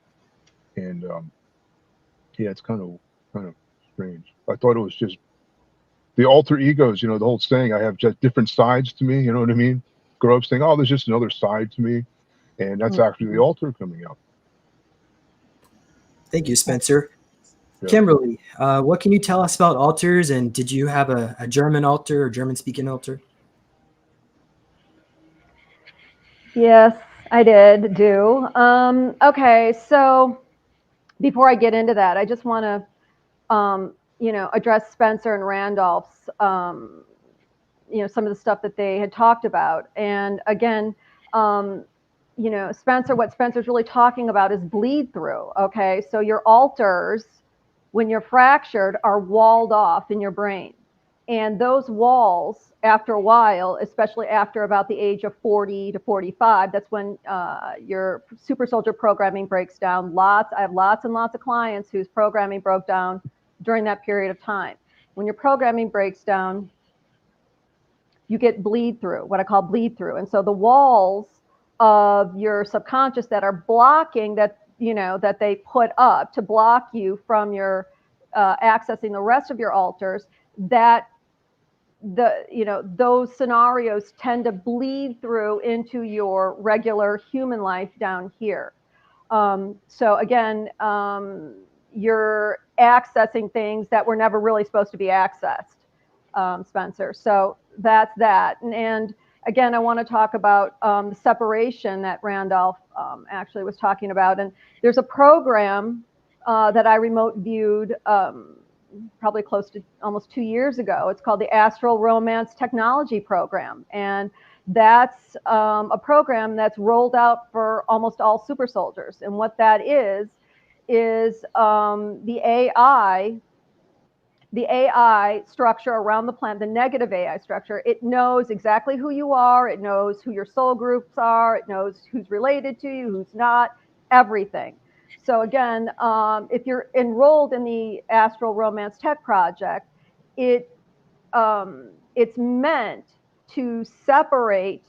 And yeah, it's kind of strange. I thought it was just the alter egos, the whole saying, I have just different sides to me, you know what I mean? Grow up saying, oh, there's just another side to me. And that's actually the altar coming out. Thank you, Spencer. Yeah. Kimberly, what can you tell us about altars, and did you have a German altar or German-speaking altar? Yes, I did do. Okay, so before I get into that, I just want to, address Spencer and Randolph's, some of the stuff that they had talked about. And again, Spencer, what Spencer's really talking about is bleed through. Okay, so your altars, when you're fractured, are walled off in your brain. And those walls, after a while, especially after about the age of 40 to 45, that's when your super soldier programming breaks down. I have lots and lots of clients whose programming broke down during that period of time. When your programming breaks down, you get bleed through, what I call bleed through. And so the walls of your subconscious that are blocking that, that they put up to block you from your accessing the rest of your altars, that those scenarios tend to bleed through into your regular human life down here. So again, you're accessing things that were never really supposed to be accessed, Spencer. So that's that. And again, I want to talk about the separation that Randolph actually was talking about. And there's a program that I remote viewed probably close to almost 2 years ago. It's called the Astral Romance Technology Program. And that's a program that's rolled out for almost all super soldiers. And what that is the AI structure around the planet, the negative AI structure. It knows exactly who you are. It knows who your soul groups are. It knows who's related to you, who's not, everything. So again, if you're enrolled in the Astral Romance Tech Project, it's meant to separate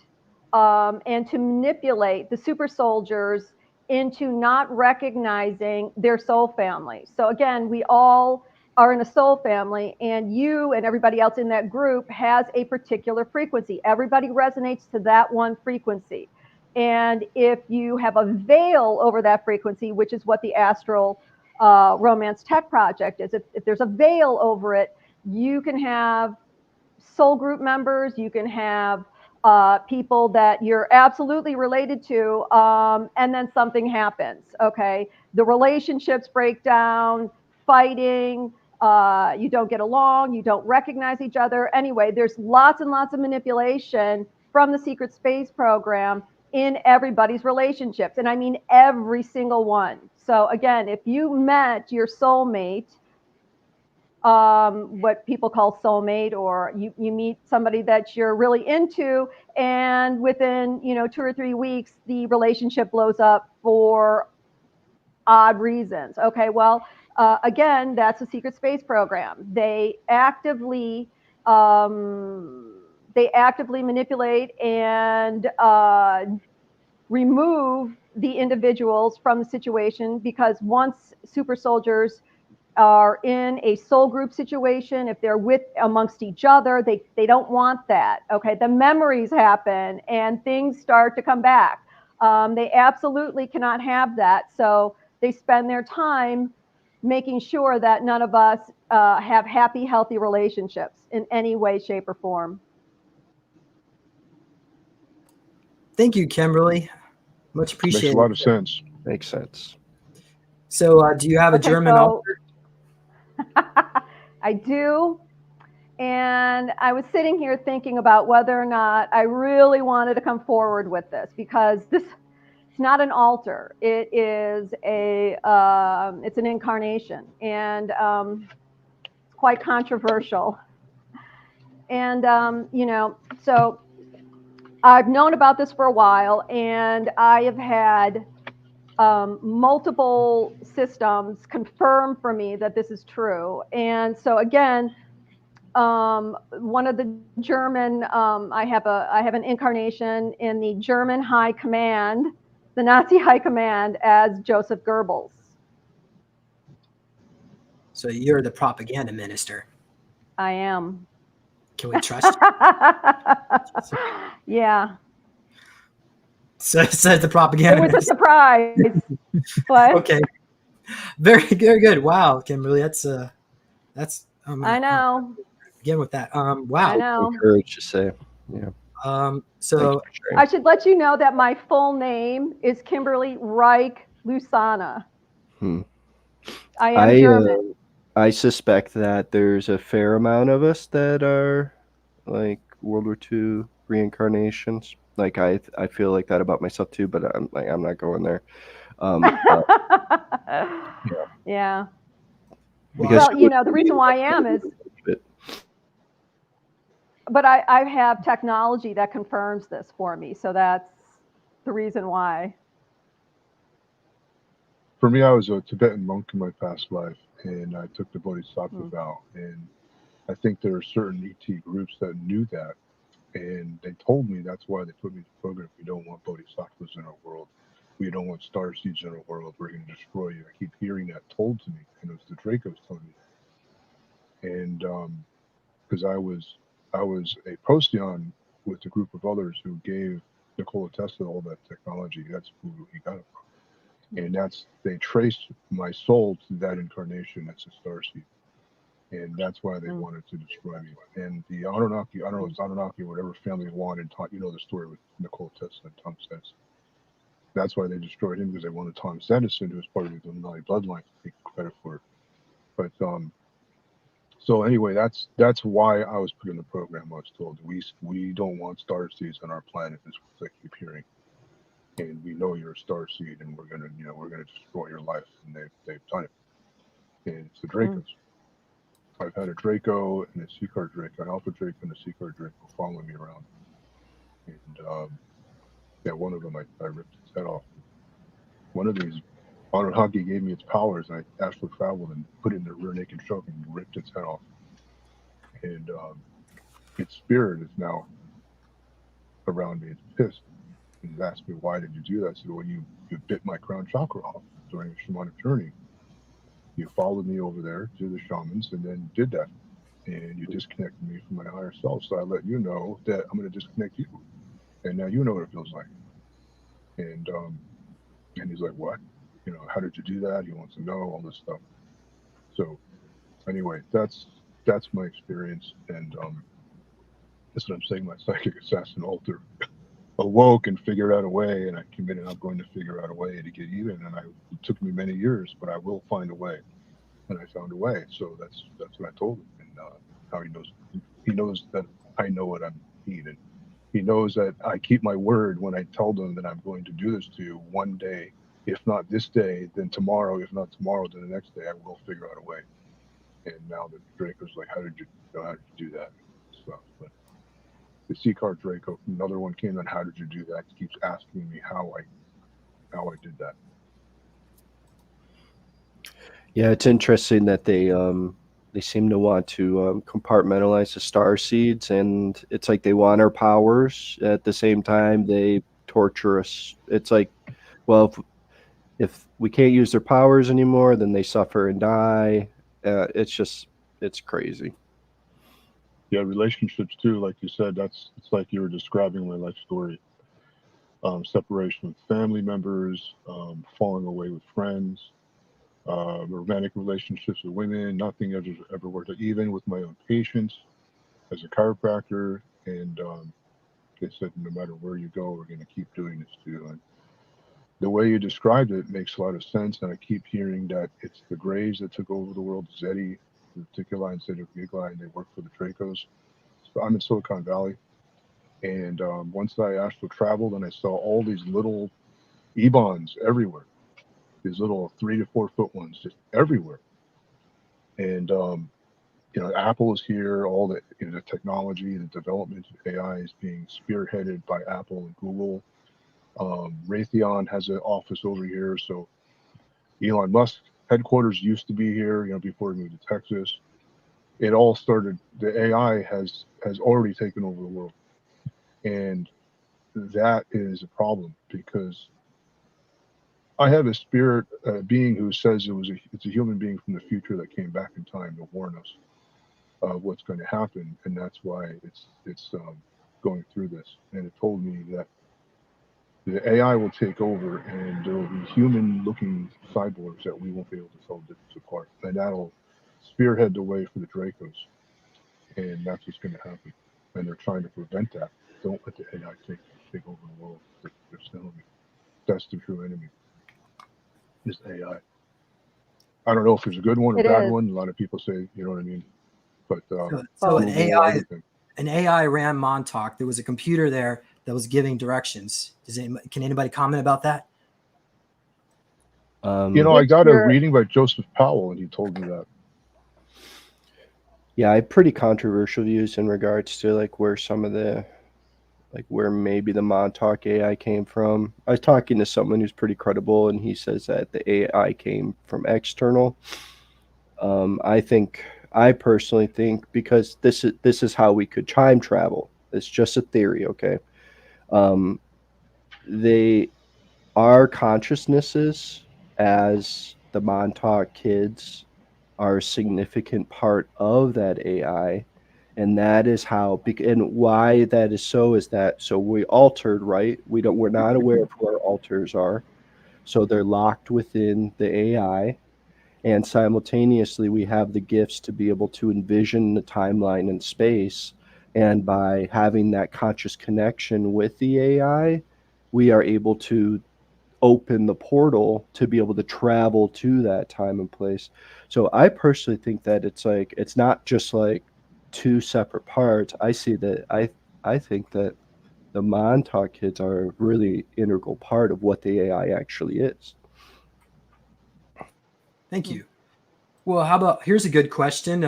and to manipulate the super soldiers into not recognizing their soul family. So again, we all are in a soul family, and you and everybody else in that group has a particular frequency. Everybody resonates to that one frequency. And if you have a veil over that frequency, which is what the Astral Romance Tech Project is, if there's a veil over it, you can have soul group members, you can have people that you're absolutely related to, and then something happens, okay? The relationships break down, fighting, you don't get along, you don't recognize each other. Anyway, there's lots and lots of manipulation from the secret space program in everybody's relationships. And I mean every single one. So again, if you met your soulmate, what people call soulmate, or you meet somebody that you're really into, and within 2 or 3 weeks, the relationship blows up for odd reasons. Okay, well, again, that's a secret space program. They actively manipulate and remove the individuals from the situation, because once super soldiers are in a soul group situation, if they're with amongst each other, they don't want that. Okay, the memories happen and things start to come back. They absolutely cannot have that. So they spend their time making sure that none of us have happy, healthy relationships in any way, shape, or form. Thank you, Kimberly. Much Makes a appreciated. lot of sense. Makes sense. So, do you have a Okay, German so author? I do. And I was sitting here thinking about whether or not I really wanted to come forward with this, because it's not an altar. It is it's an incarnation, and it's quite controversial. And so I've known about this for a while, and I have had multiple systems confirm for me that this is true. And so again, one of the German, I have an incarnation in the German High Command, the Nazi High Command, as Joseph Goebbels. So you're the propaganda minister. I am. Can we trust you? Yeah. So it says the propaganda It was a minister. surprise. What? Okay. Very good. Wow, Kimberly, that's I know. begin with that. I Wow. know. Encouraged to say. Yeah. So Thanks for sharing. I should let you know that my full name is Kimberly Lusana. I am German. I suspect that there's a fair amount of us that are like World War II reincarnations. Like I feel like that about myself too, but I'm not going there. Yeah. Because well, the reason why I am is, but I have technology that confirms this for me, so that's the reason why. For me, I was a Tibetan monk in my past life, and I took the Bodhisattva vow. And I think there are certain ET groups that knew that, and they told me that's why they put me in the program. We don't want Bodhisattvas in our world. We don't want star seeds in our world. We're going to destroy you. I keep hearing that told to me, and it was the Dracos telling me that. And because I was a Procyon with a group of others who gave Nikola Tesla all that technology. That's who he got it from. And they traced my soul to that incarnation. That's a starseed, and that's why they wanted to destroy me. And the Anunnaki, I don't know, it's Anunnaki or whatever family wanted. You know the story with Nikola Tesla and Thomas Edison. That's why they destroyed him, because they wanted Thomas Edison, who was part of the Illuminati bloodline, to take credit for it. But so anyway, that's why I was put in the program. I was told we don't want starseeds on our planet. Is what I keep hearing. And we know you're a star seed, and we're gonna destroy your life. And they've done it. And it's the Dracos. I've had a Draco and a C-card Draco, an Alpha Draco and a C-card Draco following me around. And one of them I ripped its head off. One of these Anunnaki gave me its powers, and I astral traveled and put it in the rear naked choke and ripped its head off. And its spirit is now around me. It's pissed. He's asked me, why did you do that? I said, well, you bit my crown chakra off during a shamanic journey. You followed me over there to the shamans and then did that. And you disconnected me from my higher self. So I let you know that I'm going to disconnect you. And now you know what it feels like. And he's like, what? How did you do that? He wants to know all this stuff. So anyway, that's my experience. And that's what I'm saying. My psychic assassin altar awoke and figured out a way, and I committed I'm going to figure out a way to get even. And it took me many years, but I will find a way. And I found a way. So that's what I told him. And how he knows that I know what I'm needing. He knows that I keep my word when I tell them that I'm going to do this to you one day. If not this day, then tomorrow. If not tomorrow, then the next day I will figure out a way. And now the Draco's like, how did you do that? Stuff. But the C-card Draco, another one came on, how did you do that? He keeps asking me how I did that. Yeah, it's interesting that they seem to want to compartmentalize the star seeds, and it's like they want our powers. At the same time, they torture us. It's like, well, if we can't use their powers anymore, then they suffer and die. It's crazy. Yeah, relationships too, like you said, it's like you were describing my life story. Separation with family members, falling away with friends, romantic relationships with women, nothing ever worked out, even with my own patients as a chiropractor. And they said, no matter where you go, we're going to keep doing this to you. And the way you described it makes a lot of sense. And I keep hearing that it's the Greys that took over the world, Zeddy, Reticuli and Zeddy, and they work for the Dracos. So I'm in Silicon Valley. And once I astral traveled and I saw all these little Ebons everywhere, these little 3 to 4 foot ones just everywhere. And, Apple is here, all the technology, the development of AI is being spearheaded by Apple and Google. Raytheon has an office over here. So Elon Musk headquarters used to be here, before he moved to Texas. It all started, the AI has already taken over the world. And that is a problem because I have a spirit being who says it's a human being from the future that came back in time to warn us of what's going to happen, and that's why it's going through this. And it told me that the AI will take over, and there will be human-looking cyborgs that we won't be able to tell the difference apart, and that'll spearhead the way for the Dracos, and that's what's going to happen. And they're trying to prevent that. Don't let the AI take over the world. They're telling me that's the true enemy. Is AI. I don't know if there's a good one or It bad is. one. A lot of people say, you know what I mean. But So Google, everything. an AI ran Montauk. There was a computer there that was giving directions. Can anybody comment about that? I got a reading by Joseph Powell, and he told me that. Yeah, I have pretty controversial views in regards to like where some of the where maybe the Montauk AI came from. I was talking to someone who's pretty credible, and he says that the AI came from external. I personally think because this is how we could time travel. It's just a theory, okay? Our consciousnesses as the Montauk kids are a significant part of that AI. And that is how, and why that is so is that, so we altered, right? We're not aware of who our alters are. So they're locked within the AI. And simultaneously, we have the gifts to be able to envision the timeline and space. And by having that conscious connection with the AI, we are able to open the portal to be able to travel to that time and place. So I personally think that it's not just like two separate parts. I see that I think that the Montauk kids are a really integral part of what the AI actually is. Thank you. Well, here's a good question.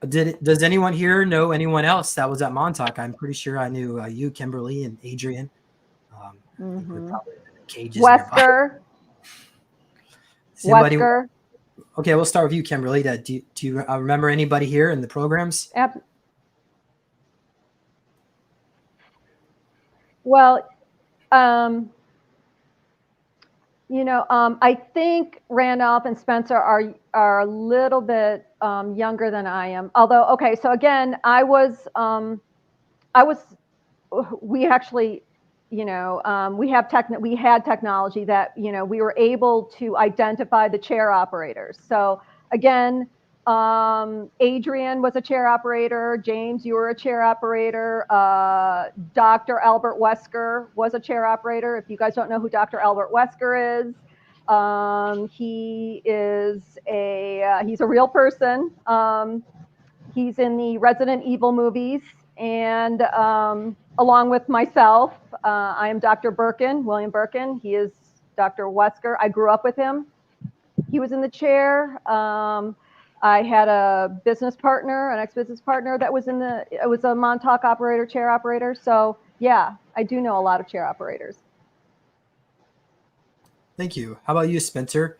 Does anyone here know anyone else that was at Montauk? I'm pretty sure I knew you, Kimberly, and Adrian. I think we're probably in cages nearby. Wesker. Okay, we'll start with you, Kimberly. Do you remember anybody here in the programs? Well, I think Randolph and Spencer are a little bit younger than I am. Although, okay, so again, we actually, we had technology that, we were able to identify the chair operators. So again, Adrian was a chair operator. James, you were a chair operator. Dr. Albert Wesker was a chair operator. If you guys don't know who Dr. Albert Wesker is, he's a real person. He's in the Resident Evil movies. And along with myself, I am Dr. Birkin, William Birkin. He is Dr. Wesker. I grew up with him. He was in the chair. I had a business partner, an ex-business partner that was it was a Montauk operator, chair operator. So yeah, I do know a lot of chair operators. Thank you. How about you, Spencer?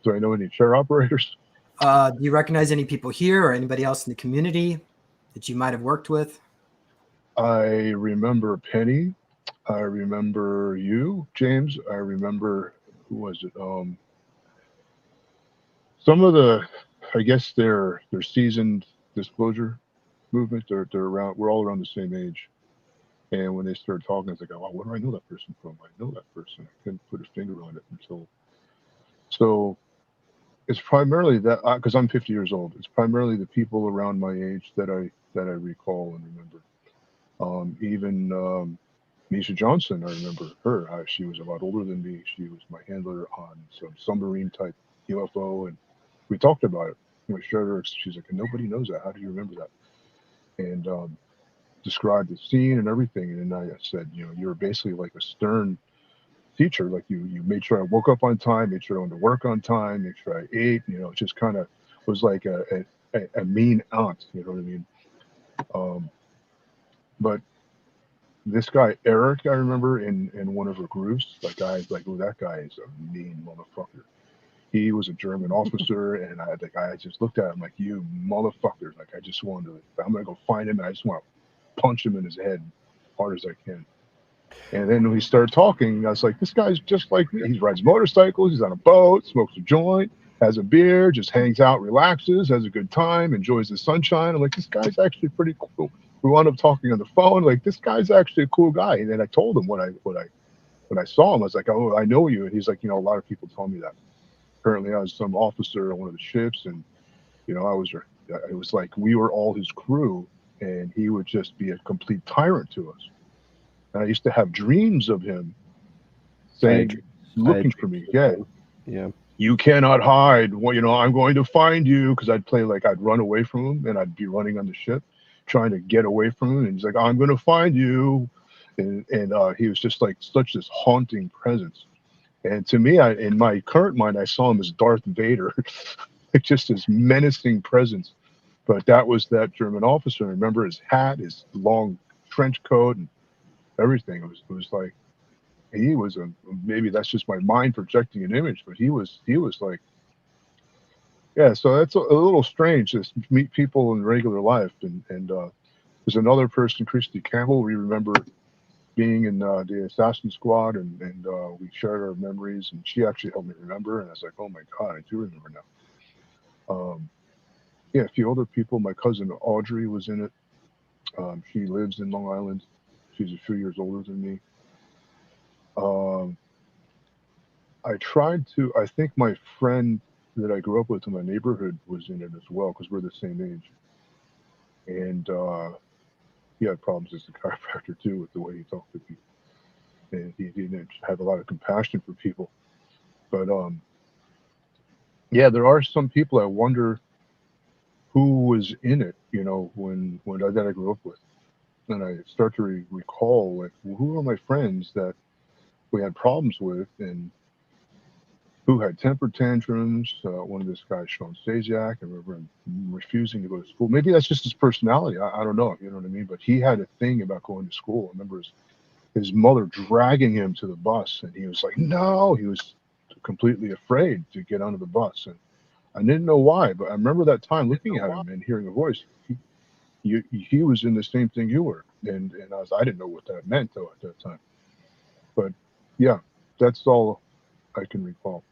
Do I know any chair operators? Do you recognize any people here or anybody else in the community that you might have worked with? I remember Penny. I remember you, James. I remember, who was it? Some of the, I guess they're seasoned disclosure movement. They're around. We're all around the same age. And when they started talking, I was like, oh, where do I know that person from? I know that person. I couldn't put a finger on it until. So it's primarily that, because I'm 50 years old. It's primarily the people around my age that I recall and remember. Even Misha Johnson, I remember her. She was a lot older than me. She was my handler on some submarine type UFO, and we talked about it. I showed her. She's like, nobody knows that. How do you remember that? And described the scene and everything. And then I said, you're basically like a stern teacher. Like you made sure I woke up on time, made sure I went to work on time, made sure I ate. It just kind of was like a mean aunt. You know what I mean? But this guy Eric, I remember in one of her groups, like oh, that guy is a mean motherfucker. He was a German officer, and I just looked at him like, you motherfucker. Like I just wanted to, I'm gonna go find him, and I just want to punch him in his head as hard as I can. And then we started talking. I was like, this guy's just like me. He rides motorcycles, he's on a boat, smokes a joint, has a beer, just hangs out, relaxes, has a good time, enjoys the sunshine. I'm like, this guy's actually pretty cool. We wound up talking on the phone. Like, this guy's actually a cool guy. And then I told him when I saw him, I was like, oh, I know you. And he's like, a lot of people told me that. Apparently, I was some officer on one of the ships, and it was like we were all his crew, and he would just be a complete tyrant to us. And I used to have dreams of him saying, looking for me. Yeah. You cannot hide. Well, I'm going to find you, because I'd run away from him, and I'd be running on the ship, trying to get away from him. And he's like, I'm going to find you. And he was just like such this haunting presence. And to me, in my current mind, I saw him as Darth Vader, just this menacing presence. But that was that German officer. I remember his hat, his long trench coat, and everything. It was like, he was maybe that's just my mind projecting an image, but he was like, yeah. So that's a little strange, just meet people in regular life. And there's another person, Christy Campbell. We remember being in the Assassin Squad, and we shared our memories, and she actually helped me remember. And I was like, oh my God, I do remember now. Yeah, a few other people. My cousin Audrey was in it. She lives in Long Island. She's a few years older than me. I think my friend that I grew up with in my neighborhood was in it as well, because we're the same age. And he had problems as a chiropractor too, with the way he talked to people. And he didn't have a lot of compassion for people. But yeah, there are some people I wonder who was in it, when that I grew up with. And I start to recall, like, who are my friends that we had problems with, and who had temper tantrums. One of this guy, Sean Stasiak, I remember him refusing to go to school. Maybe that's just his personality. I don't know. You know what I mean? But he had a thing about going to school. I remember his mother dragging him to the bus, and he was like, no. He was completely afraid to get onto the bus. And I didn't know why, but I remember that time looking at him and hearing a voice. He was in the same thing you were. And I didn't know what that meant, though, at that time. But yeah, that's all I can recall.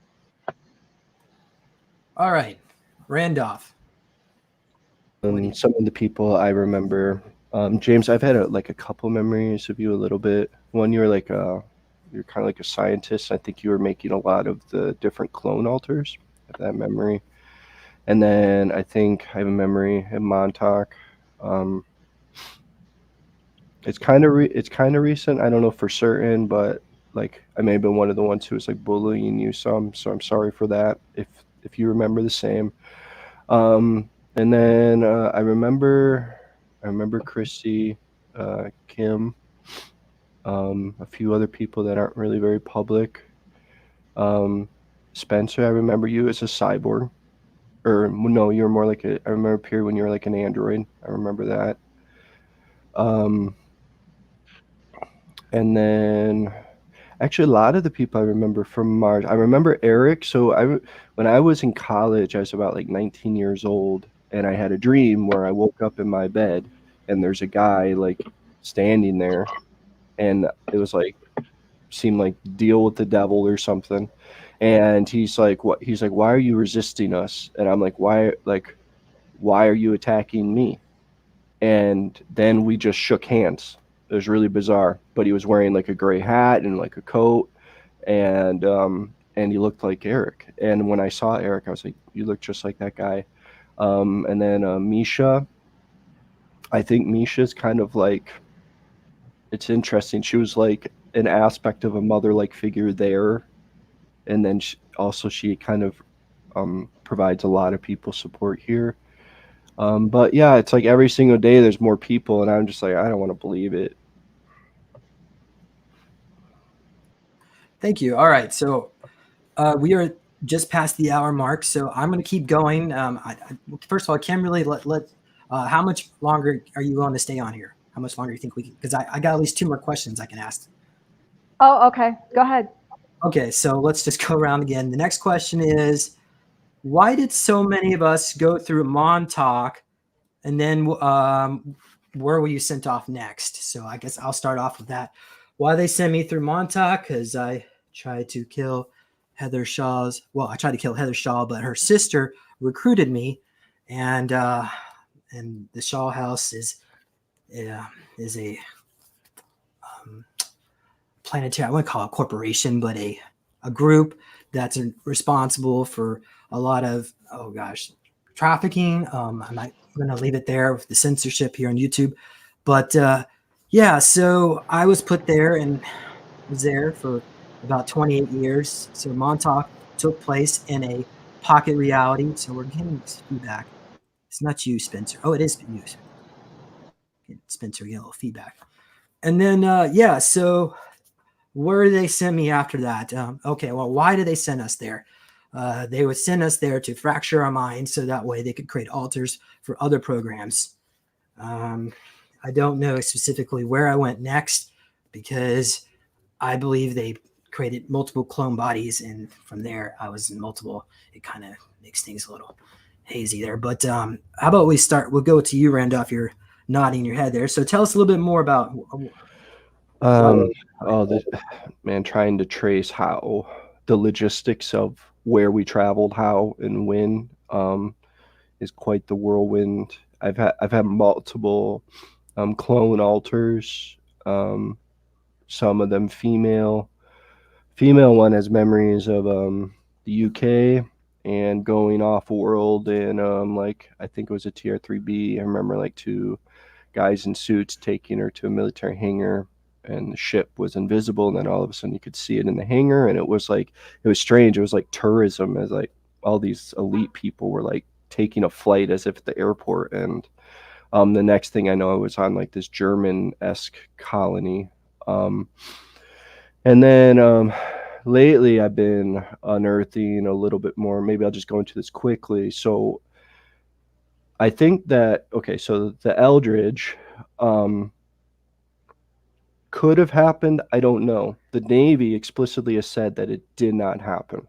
All right, Randolph. Some of the people I remember, James, I've had a couple memories of you a little bit. One, you're kind of like a scientist. I think you were making a lot of the different clone altars. I have that memory. And then I think I have a memory in Montauk. It's kind of recent. I don't know for certain, but like I may have been one of the ones who was like bullying you some. So I'm sorry for that. If you remember the same. And then I remember Christy, Kim, a few other people that aren't really very public. Spencer, I remember you as a cyborg. Or no, you're more like I remember a period when you were like an android. I remember that. And then actually a lot of the people I remember from Mars. I remember Eric. So when I was in college, I was about like 19 years old, and I had a dream where I woke up in my bed and there's a guy like standing there, and it was like, seemed like deal with the devil or something. And he's like, what? He's like, why are you resisting us? And I'm like, why are you attacking me? And then we just shook hands. It was really bizarre, but he was wearing like a gray hat and like a coat, and he looked like Eric. And when I saw Eric, I was like, you look just like that guy. And then Misha, I think Misha's kind of like, it's interesting. She was like an aspect of a mother-like figure there, and then she kind of provides a lot of people support here. But yeah, it's like every single day there's more people, and I'm just like, I don't want to believe it. Thank you. All right, so we are just past the hour mark, so I'm going to keep going. First of all, Kimberly, how much longer are you willing to stay on here? How much longer do you think we can? Because I got at least 2 more questions I can ask. Oh, okay. Go ahead. Okay, so let's just go around again. The next question is, why did so many of us go through Montauk, and then where were you sent off next? So I guess I'll start off with that. Why they sent me through Montauk? Because I tried to kill Heather Shaw's. Well, I tried to kill Heather Shaw, but her sister recruited me, and the Shaw House is a planetary, I wouldn't call it a corporation, but a group that's responsible for a lot of, trafficking. I'm not going to leave it there with the censorship here on YouTube. But yeah, so I was put there and was there for about 28 years. So Montauk took place in a pocket reality. So we're getting feedback. It's not you, Spencer. Oh, it is you. Spencer, get a little feedback. And then, yeah, so where did they send me after that? Okay, well, why did they send us there? They would send us there to fracture our minds so that way they could create alters for other programs. I don't know specifically where I went next because I believe they created multiple clone bodies, and from there I was in multiple. It kind of makes things a little hazy there. But how about we'll go to you, Randolph. You're nodding your head there. So tell us a little bit more about Trying to trace how the logistics of where we traveled, how and when, is quite the whirlwind. I've had multiple clone alters, some of them female. Female one has memories of the UK and going off world, and I think it was a TR-3B. I remember like 2 guys in suits taking her to a military hangar, and the ship was invisible, and then all of a sudden you could see it in the hangar, and it was strange. It was like tourism, as like all these elite people were like taking a flight as if at the airport, and the next thing I know, I was on like this German-esque colony. And then lately I've been unearthing a little bit more. Maybe I'll just go into this quickly. So I think that, so the Eldridge could have happened. I don't know. The Navy explicitly has said that it did not happen.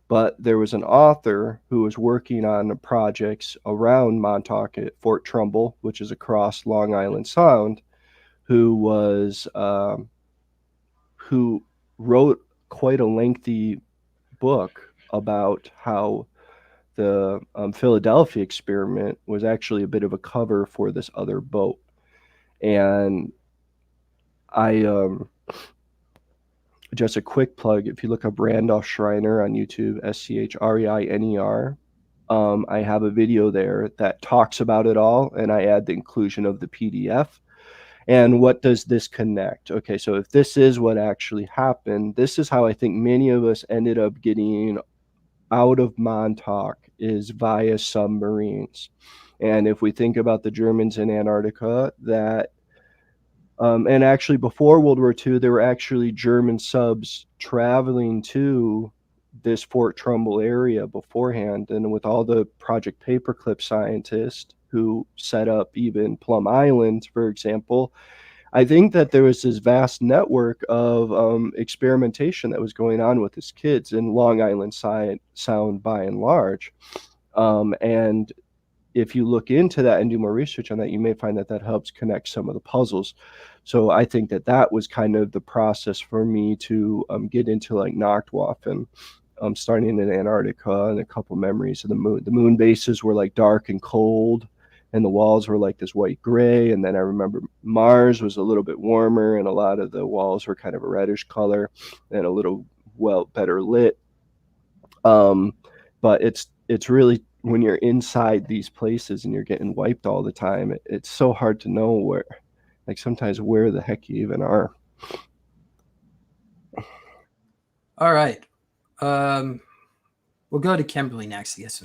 But there was an author who was working on projects around Montauk at Fort Trumbull, which is across Long Island Sound, who wrote quite a lengthy book about how the Philadelphia experiment was actually a bit of a cover for this other boat. And just a quick plug, if you look up Randolph Schreiner on YouTube, SCHREINER, I have a video there that talks about it all, and I add the inclusion of the PDF. And what does this connect? Okay, so if this is what actually happened, this is how I think many of us ended up getting out of Montauk, is via submarines. And if we think about the Germans in Antarctica, that and actually before World War II, there were actually German subs traveling to this Fort Trumbull area beforehand, and with all the Project Paperclip scientists who set up even Plum Island, for example, I think that there was this vast network of experimentation that was going on with these kids in Long Island Sound by and large. And if you look into that and do more research on that, you may find that that helps connect some of the puzzles. So I think that that was kind of the process for me to get into like Nachtwaf and starting in Antarctica, and a couple memories of the moon. The moon bases were like dark and cold, and the walls were like this white gray. And then I remember Mars was a little bit warmer, and a lot of the walls were kind of a reddish color and a little better lit. But it's really, when you're inside these places and you're getting wiped all the time, it's so hard to know where, like sometimes where the heck you even are. All right. We'll go to Kimberly next, I guess.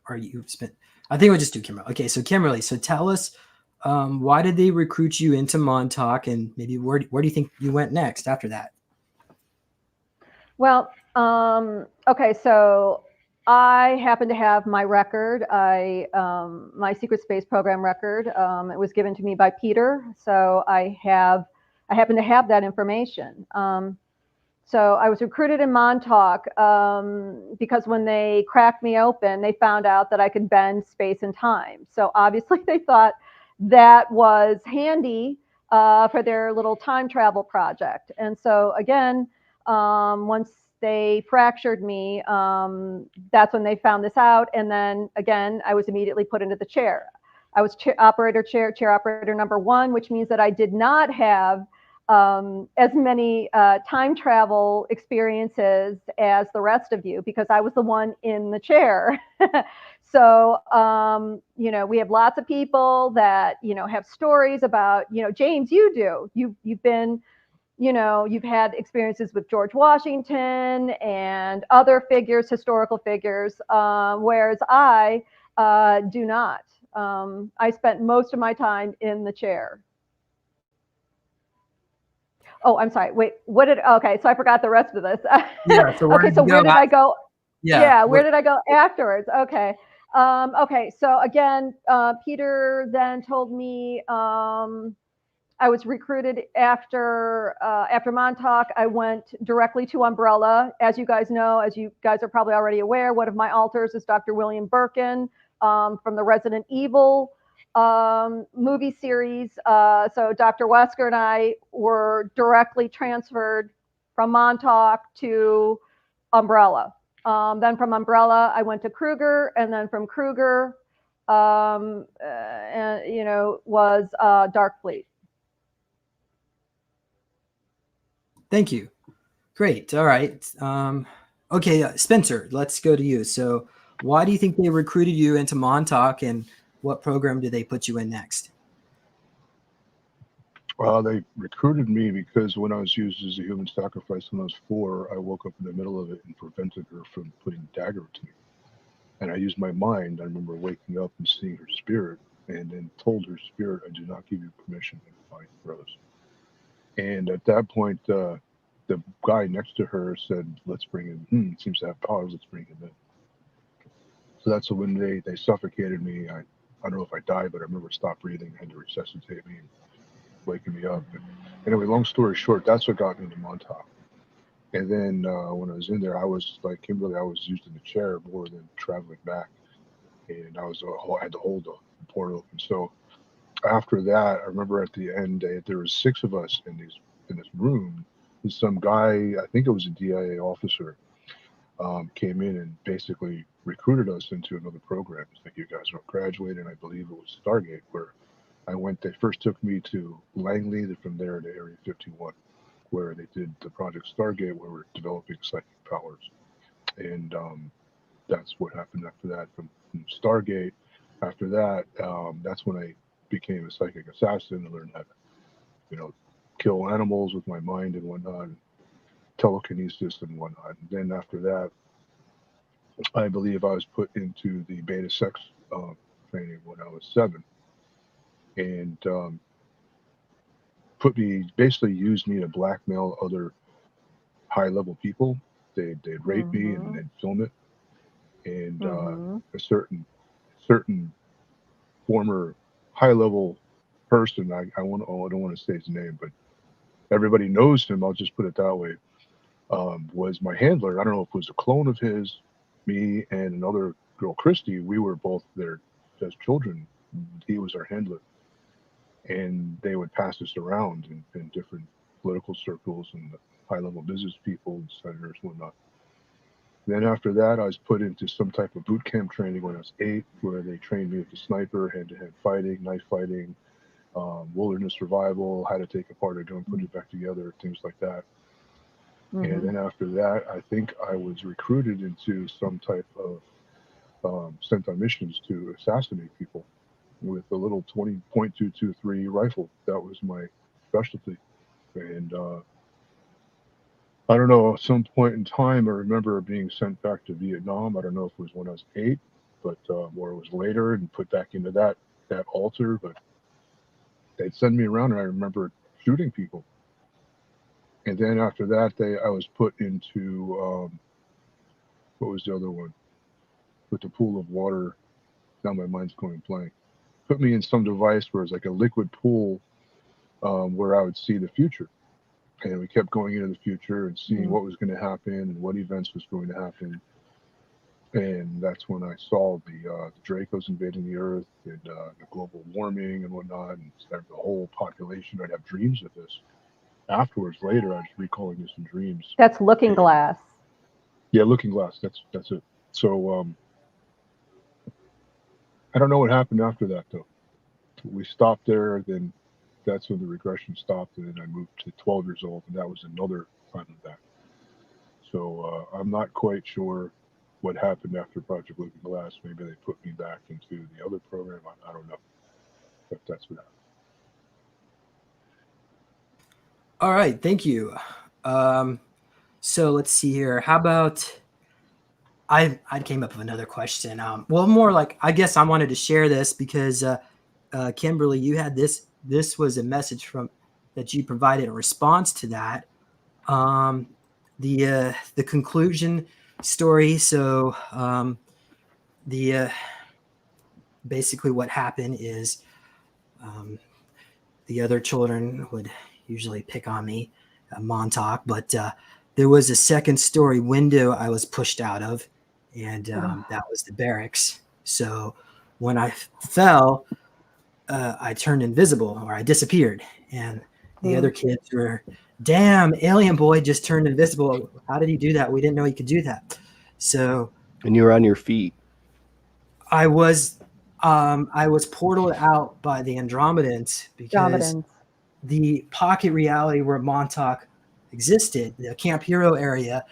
Or you spent, I think we'll just do Kimberly. Okay, so Kimberly, so tell us, why did they recruit you into Montauk, and maybe where do you think you went next after that? Well, okay, so I happen to have my record, my secret space program record. It was given to me by Peter, so I happen to have that information. So I was recruited in Montauk because when they cracked me open, they found out that I could bend space and time. So obviously they thought that was handy for their little time travel project. And so again, once they fractured me, that's when they found this out. And then again, I was immediately put into the chair. I was chair operator number 1, which means that I did not have as many time travel experiences as the rest of you, because I was the one in the chair. So, we have lots of people that, have stories about, James, you've been, you've had experiences with George Washington and other figures, historical figures, whereas I do not. I spent most of my time in the chair. Oh, I'm sorry. Wait, okay, so I forgot the rest of this. Yeah, so okay, so where did I go? Yeah, where did I go afterwards? Okay. Okay, so again, Peter then told me I was recruited after Montauk. I went directly to Umbrella. As you guys know, as you guys are probably already aware, one of my alters is Dr. William Birkin from the Resident Evil movie series. So Dr. Wesker and I were directly transferred from Montauk to Umbrella. Then from Umbrella, I went to Kruger, and then from Kruger, was Dark Fleet. Thank you. Great. All right. Okay, Spencer, let's go to you. So why do you think they recruited you into Montauk, and what program did they put you in next? Well, they recruited me because when I was used as a human sacrifice when I was 4, I woke up in the middle of it and prevented her from putting a dagger to me. And I used my mind. I remember waking up and seeing her spirit, and then told her spirit, I do not give you permission to fight brothers. And at that point, the guy next to her said, let's bring him, seems to have powers, let's bring him in. So that's when they suffocated me. I don't know if I died, but I remember stopped breathing, had to resuscitate me and waking me up. But anyway, long story short, that's what got me into Montauk. And then when I was in there, I was like Kimberly, I was used in the chair more than traveling back. And I had to hold the port open. So after that, I remember at the end, there was 6 of us in this room. And some guy, I think it was a DIA officer, came in and basically recruited us into another program. It's like, you guys are graduating. I believe it was Stargate, where I went. They first took me to Langley, from there to Area 51, where they did the Project Stargate, where we're developing psychic powers. And that's what happened after that. From Stargate, after that, that's when I became a psychic assassin and learned how to, kill animals with my mind and whatnot, telekinesis and whatnot. And then after that, I believe I was put into the beta sex training when I was 7, and basically used me to blackmail other high-level people. They'd rape me and they'd film it. And a certain former high-level person, I don't want to say his name, but everybody knows him, I'll just put it that way, was my handler. I don't know if it was a clone of his. Me and another girl, Christy, we were both their as children, he was our handler. And they would pass us around in different political circles and high-level business people, senators, whatnot. Then after that, I was put into some type of boot camp training when I was 8, where they trained me with the sniper, hand-to-hand fighting, knife fighting, wilderness survival, how to take apart a gun, put it back together, things like that. Mm-hmm. And then after that, I think I was recruited into some type of sent on missions to assassinate people with a little 20.223 rifle. That was my specialty. And I don't know, at some point in time, I remember being sent back to Vietnam. I don't know if it was when I was 8, but or it was later and put back into that altar. But they'd send me around, and I remember shooting people. And then after that, I was put into what was the other one? With the pool of water. Now my mind's going blank. Put me in some device where it's like a liquid pool where I would see the future. And we kept going into the future and seeing what was going to happen and what events was going to happen. And that's when I saw the Dracos invading the Earth and the global warming and whatnot, and the whole population. I'd have dreams of this. Afterwards, later, I was recalling this in dreams. That's Looking Glass. Yeah, Looking Glass. That's it. So I don't know what happened after that, though. We stopped there, then that's when the regression stopped, and then I moved to 12 years old, and that was another time of that. So I'm not quite sure what happened after Project Looking Glass. Maybe they put me back into the other program. I don't know, but that's what happened. All right, thank you. So let's see here. How about I came up with another question. Well, more like, I guess I wanted to share this because Kimberly, you had this. This was a message that you provided in response to that. The conclusion story. So basically what happened is the other children would usually pick on me at Montauk, but there was a second story window I was pushed out of, and that was the barracks. So when I fell, I turned invisible, or I disappeared, and the other kids were, "Damn, alien boy just turned invisible. How did he do that? We didn't know he could do that." So, and you were on your feet. I was portaled out by the Andromedans because the pocket reality where Montauk existed, the Camp Hero area,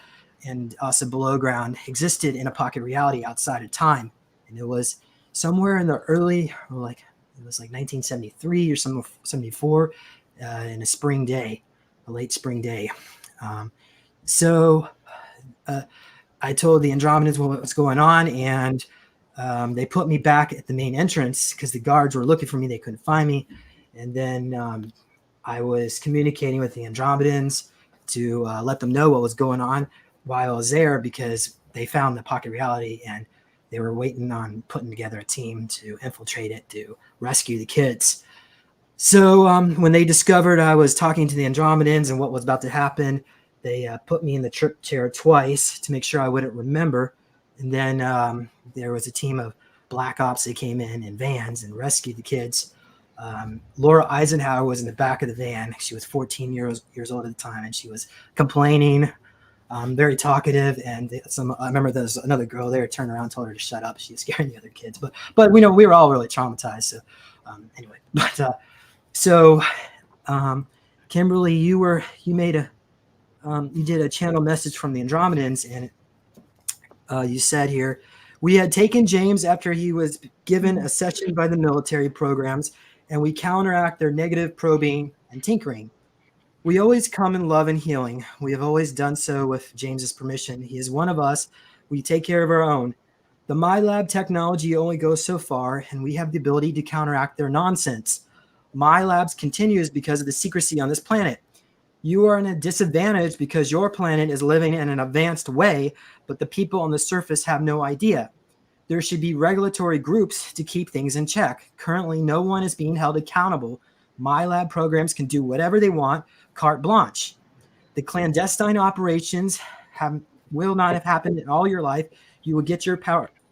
and also below ground existed in a pocket reality outside of time, and it was somewhere in the early, it was like 1973 or 74, in a spring day, a late spring day. So I told the Andromedans what was going on, and they put me back at the main entrance because the guards were looking for me. They couldn't find me. And then I was communicating with the Andromedans to let them know what was going on while I was there, because they found the pocket reality and they were waiting on putting together a team to infiltrate it to rescue the kids. So when they discovered I was talking to the Andromedans and what was about to happen, they put me in the trip chair twice to make sure I wouldn't remember. And then there was a team of black ops that came in vans and rescued the kids. Laura Eisenhower was in the back of the van. She was 14 years old at the time, and she was complaining, very talkative. And I remember there was another girl there, turned around, told her to shut up. She was scaring the other kids. But we know we were all really traumatized. So anyway, so Kimberly, you did a channel message from the Andromedans, and you said here, "We had taken James after he was given a session by the military programs, and we counteract their negative probing and tinkering. We always come in love and healing. We have always done so with James's permission. He is one of us. We take care of our own. The MyLab technology only goes so far, and we have the ability to counteract their nonsense. MyLabs continues because of the secrecy on this planet. You are in a disadvantage because your planet is living in an advanced way, but the people on the surface have no idea. There should be regulatory groups to keep things in check. Currently, no one is being held accountable. MyLab programs can do whatever they want, carte blanche. The clandestine operations will not have happened in all your life. You will get your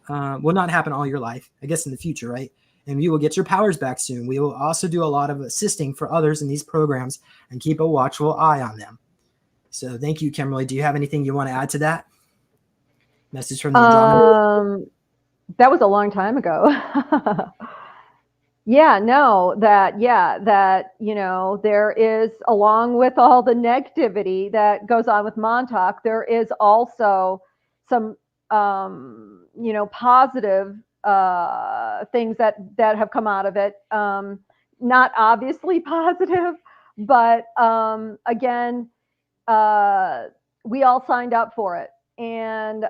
will not happen all your life, I guess, in the future, right? And you will get your powers back soon. We will also do a lot of assisting for others in these programs and keep a watchful eye on them. So thank you, Kimberly. Do you have anything you want to add to that? Message from the Andromeda? That was a long time ago. Yeah, no, that, there is, along with all the negativity that goes on with Montauk, there is also some, positive things that have come out of it. Not obviously positive, but again, we all signed up for it. And,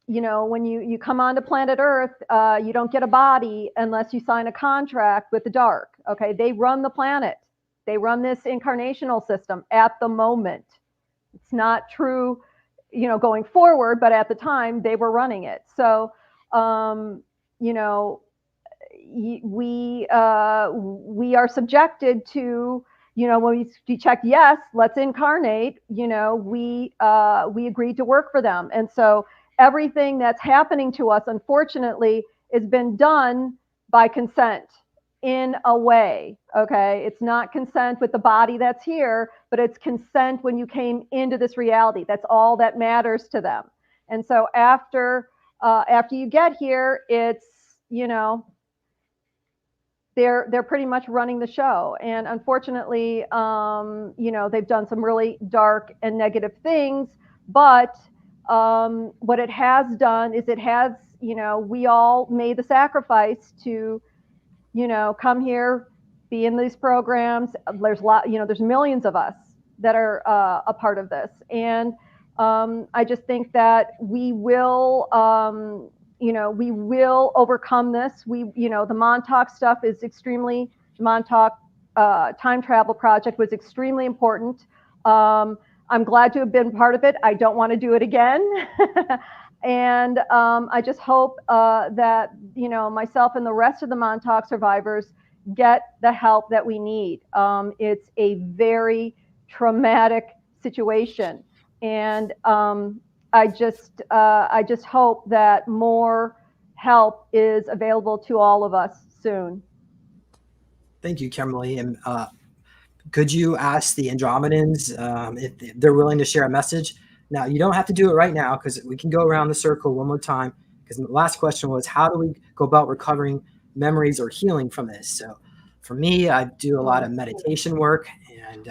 when you come onto planet Earth, you don't get a body unless you sign a contract with the dark. Okay. They run the planet. They run this incarnational system at the moment. It's not true, going forward, but at the time they were running it. So, we are subjected to, when we check, yes, let's incarnate, we agreed to work for them. And so everything that's happening to us, unfortunately, has been done by consent in a way. Okay. It's not consent with the body that's here, but it's consent when you came into this reality. That's all that matters to them. And so after you get here, it's, they're pretty much running the show. And unfortunately, they've done some really dark and negative things, but what it has done is it has, we all made the sacrifice to, come here, be in these programs. There's millions of us that are a part of this. And I just think that we will, we will overcome this. The Montauk stuff is extremely, Montauk time travel project was extremely important. I'm glad to have been part of it. I don't want to do it again. And I just hope that, myself and the rest of the Montauk survivors get the help that we need. It's a very traumatic situation. And I just hope that more help is available to all of us soon. Thank you, Kimberly. And could you ask the Andromedans if they're willing to share a message? Now, you don't have to do it right now because we can go around the circle one more time. Because the last question was, how do we go about recovering memories or healing from this? So for me, I do a lot of meditation work, and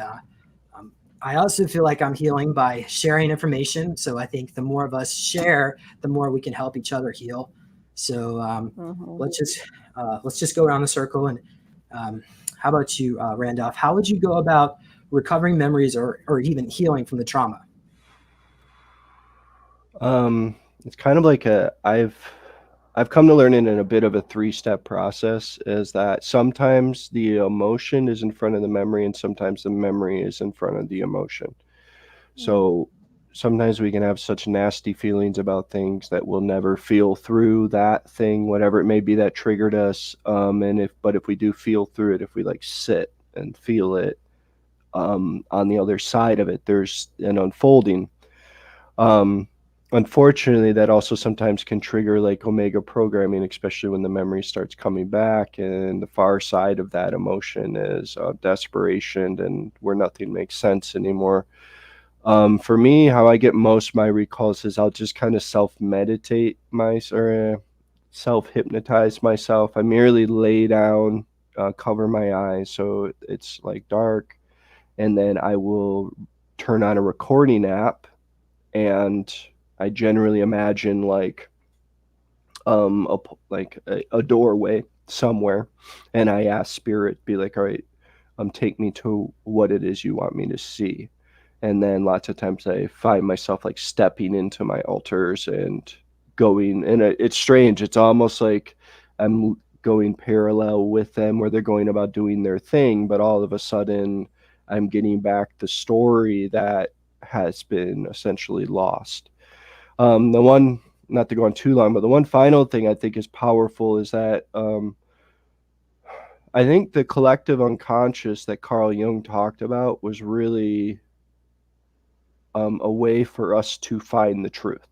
I also feel like I'm healing by sharing information. So I think the more of us share, the more we can help each other heal. So let's just go around the circle. And how about you, Randolph? How would you go about recovering memories or even healing from the trauma? It's kind of like I've come to learn it in a bit of a 3-step process, is that sometimes the emotion is in front of the memory and sometimes the memory is in front of the emotion. So sometimes we can have such nasty feelings about things that we'll never feel through that thing, whatever it may be that triggered us. But if we do feel through it, if we like sit and feel it, on the other side of it, there's an unfolding. Unfortunately, that also sometimes can trigger like omega programming, especially when the memory starts coming back, and the far side of that emotion is desperation and where nothing makes sense anymore. For me, how I get most of my recalls is I'll just kind of self-meditate or self-hypnotize myself. I merely lay down, cover my eyes so it's like dark, and then I will turn on a recording app, and I generally imagine like a doorway somewhere, and I ask spirit, be like, all right, take me to what it is you want me to see. And then lots of times I find myself like stepping into my altars and going, and it's strange. It's almost like I'm going parallel with them where they're going about doing their thing, but all of a sudden I'm getting back the story that has been essentially lost. The one, not to go on too long, but the one final thing I think is powerful is that I think the collective unconscious that Carl Jung talked about was really a way for us to find the truth.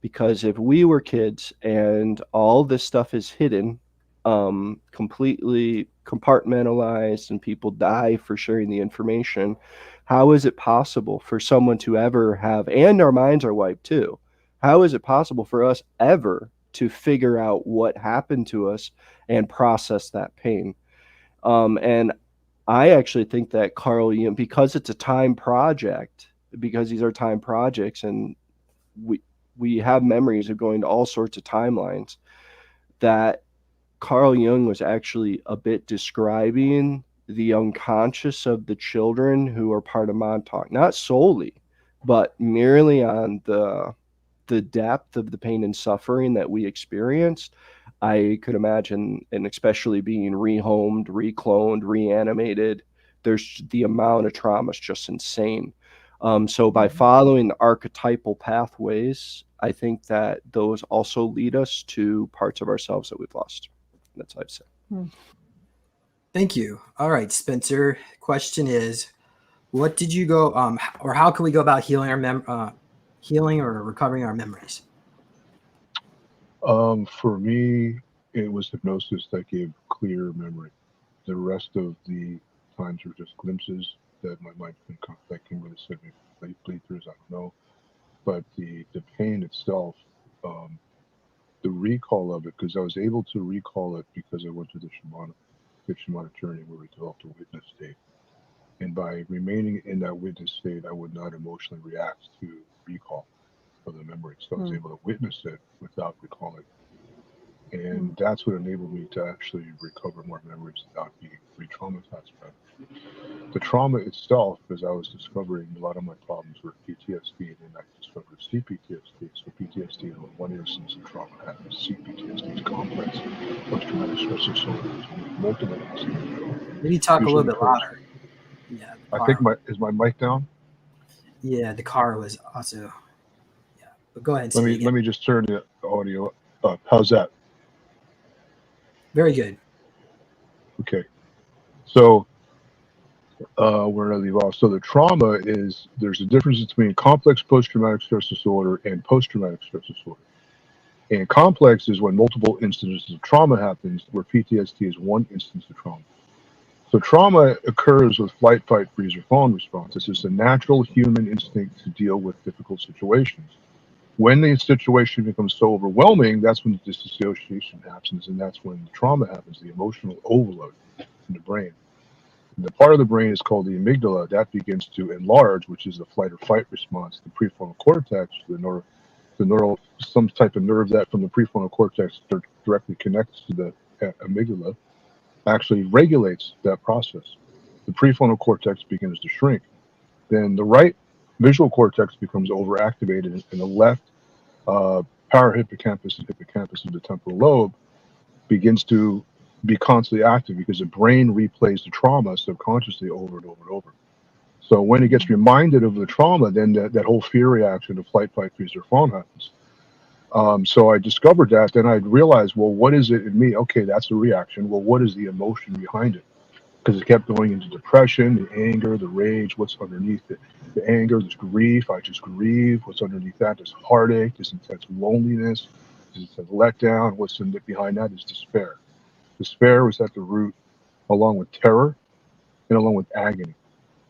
Because if we were kids and all this stuff is hidden, completely compartmentalized, and people die for sharing the information, how is it possible for someone to ever have, and our minds are wiped too, how is it possible for us ever to figure out what happened to us and process that pain? And I actually think that Carl Jung, because it's a time project, because these are time projects, and we have memories of going to all sorts of timelines, that Carl Jung was actually a bit describing the unconscious of the children who are part of Montauk, not solely, but merely on the depth of the pain and suffering that we experienced. I could imagine, and especially being rehomed, recloned, reanimated, there's the amount of trauma is just insane. So by following the archetypal pathways, I think that those also lead us to parts of ourselves that we've lost. That's what I've said. Thank you. All right, Spencer. Question is, what did you go, or how can we go about healing our healing or recovering our memories? For me, it was hypnosis that gave clear memory. The rest of the times were just glimpses that my mind can, like Kimberly said, bleed through. I don't know, but the pain itself, the recall of it, because I was able to recall it because I went to the shamanic journey where we developed a witness state, and by remaining in that witness state, I would not emotionally react to recall of the memory, so I was able to witness it without recalling. And that's what enabled me to actually recover more memories without being re-traumatized by it. The trauma itself, as I was discovering, a lot of my problems were PTSD, and then I discovered CPTSD. So PTSD is one instance of trauma happens. CPTSD is complex post-traumatic stress disorder. Multiple instances. Maybe talk a little bit louder. Yeah. I think is my mic down? Yeah, the car was also. Yeah, but go ahead. Let me just turn the audio up. How's that? Very good. Okay. So where did I leave off? So the trauma is, there's a difference between complex post-traumatic stress disorder and post-traumatic stress disorder. And complex is when multiple instances of trauma happens, where PTSD is one instance of trauma. So trauma occurs with flight, fight, freeze, or fawn response. It's just a natural human instinct to deal with difficult situations. When the situation becomes so overwhelming, that's when the dissociation happens, and that's when the trauma happens, the emotional overload in the brain. And the part of the brain is called the amygdala. That begins to enlarge, which is the flight or fight response. The prefrontal cortex, the neural, some type of nerve that from the prefrontal cortex directly connects to the amygdala, actually regulates that process. The prefrontal cortex begins to shrink. Then the right visual cortex becomes overactivated, and the left parahippocampus and hippocampus of the temporal lobe begins to be constantly active, because the brain replays the trauma subconsciously over and over and over. So when it gets reminded of the trauma, then that whole fear reaction of flight, fight, freeze, or fawn happens. So I discovered that. Then I realized, well, what is it in me? Okay, that's a reaction. Well, what is the emotion behind it? Because it kept going into depression, the anger, the rage. What's underneath it? The anger, there's grief. I just grieve. What's underneath that? There's heartache, there's intense loneliness, there's a letdown. What's behind that is despair. Despair was at the root, along with terror and along with agony.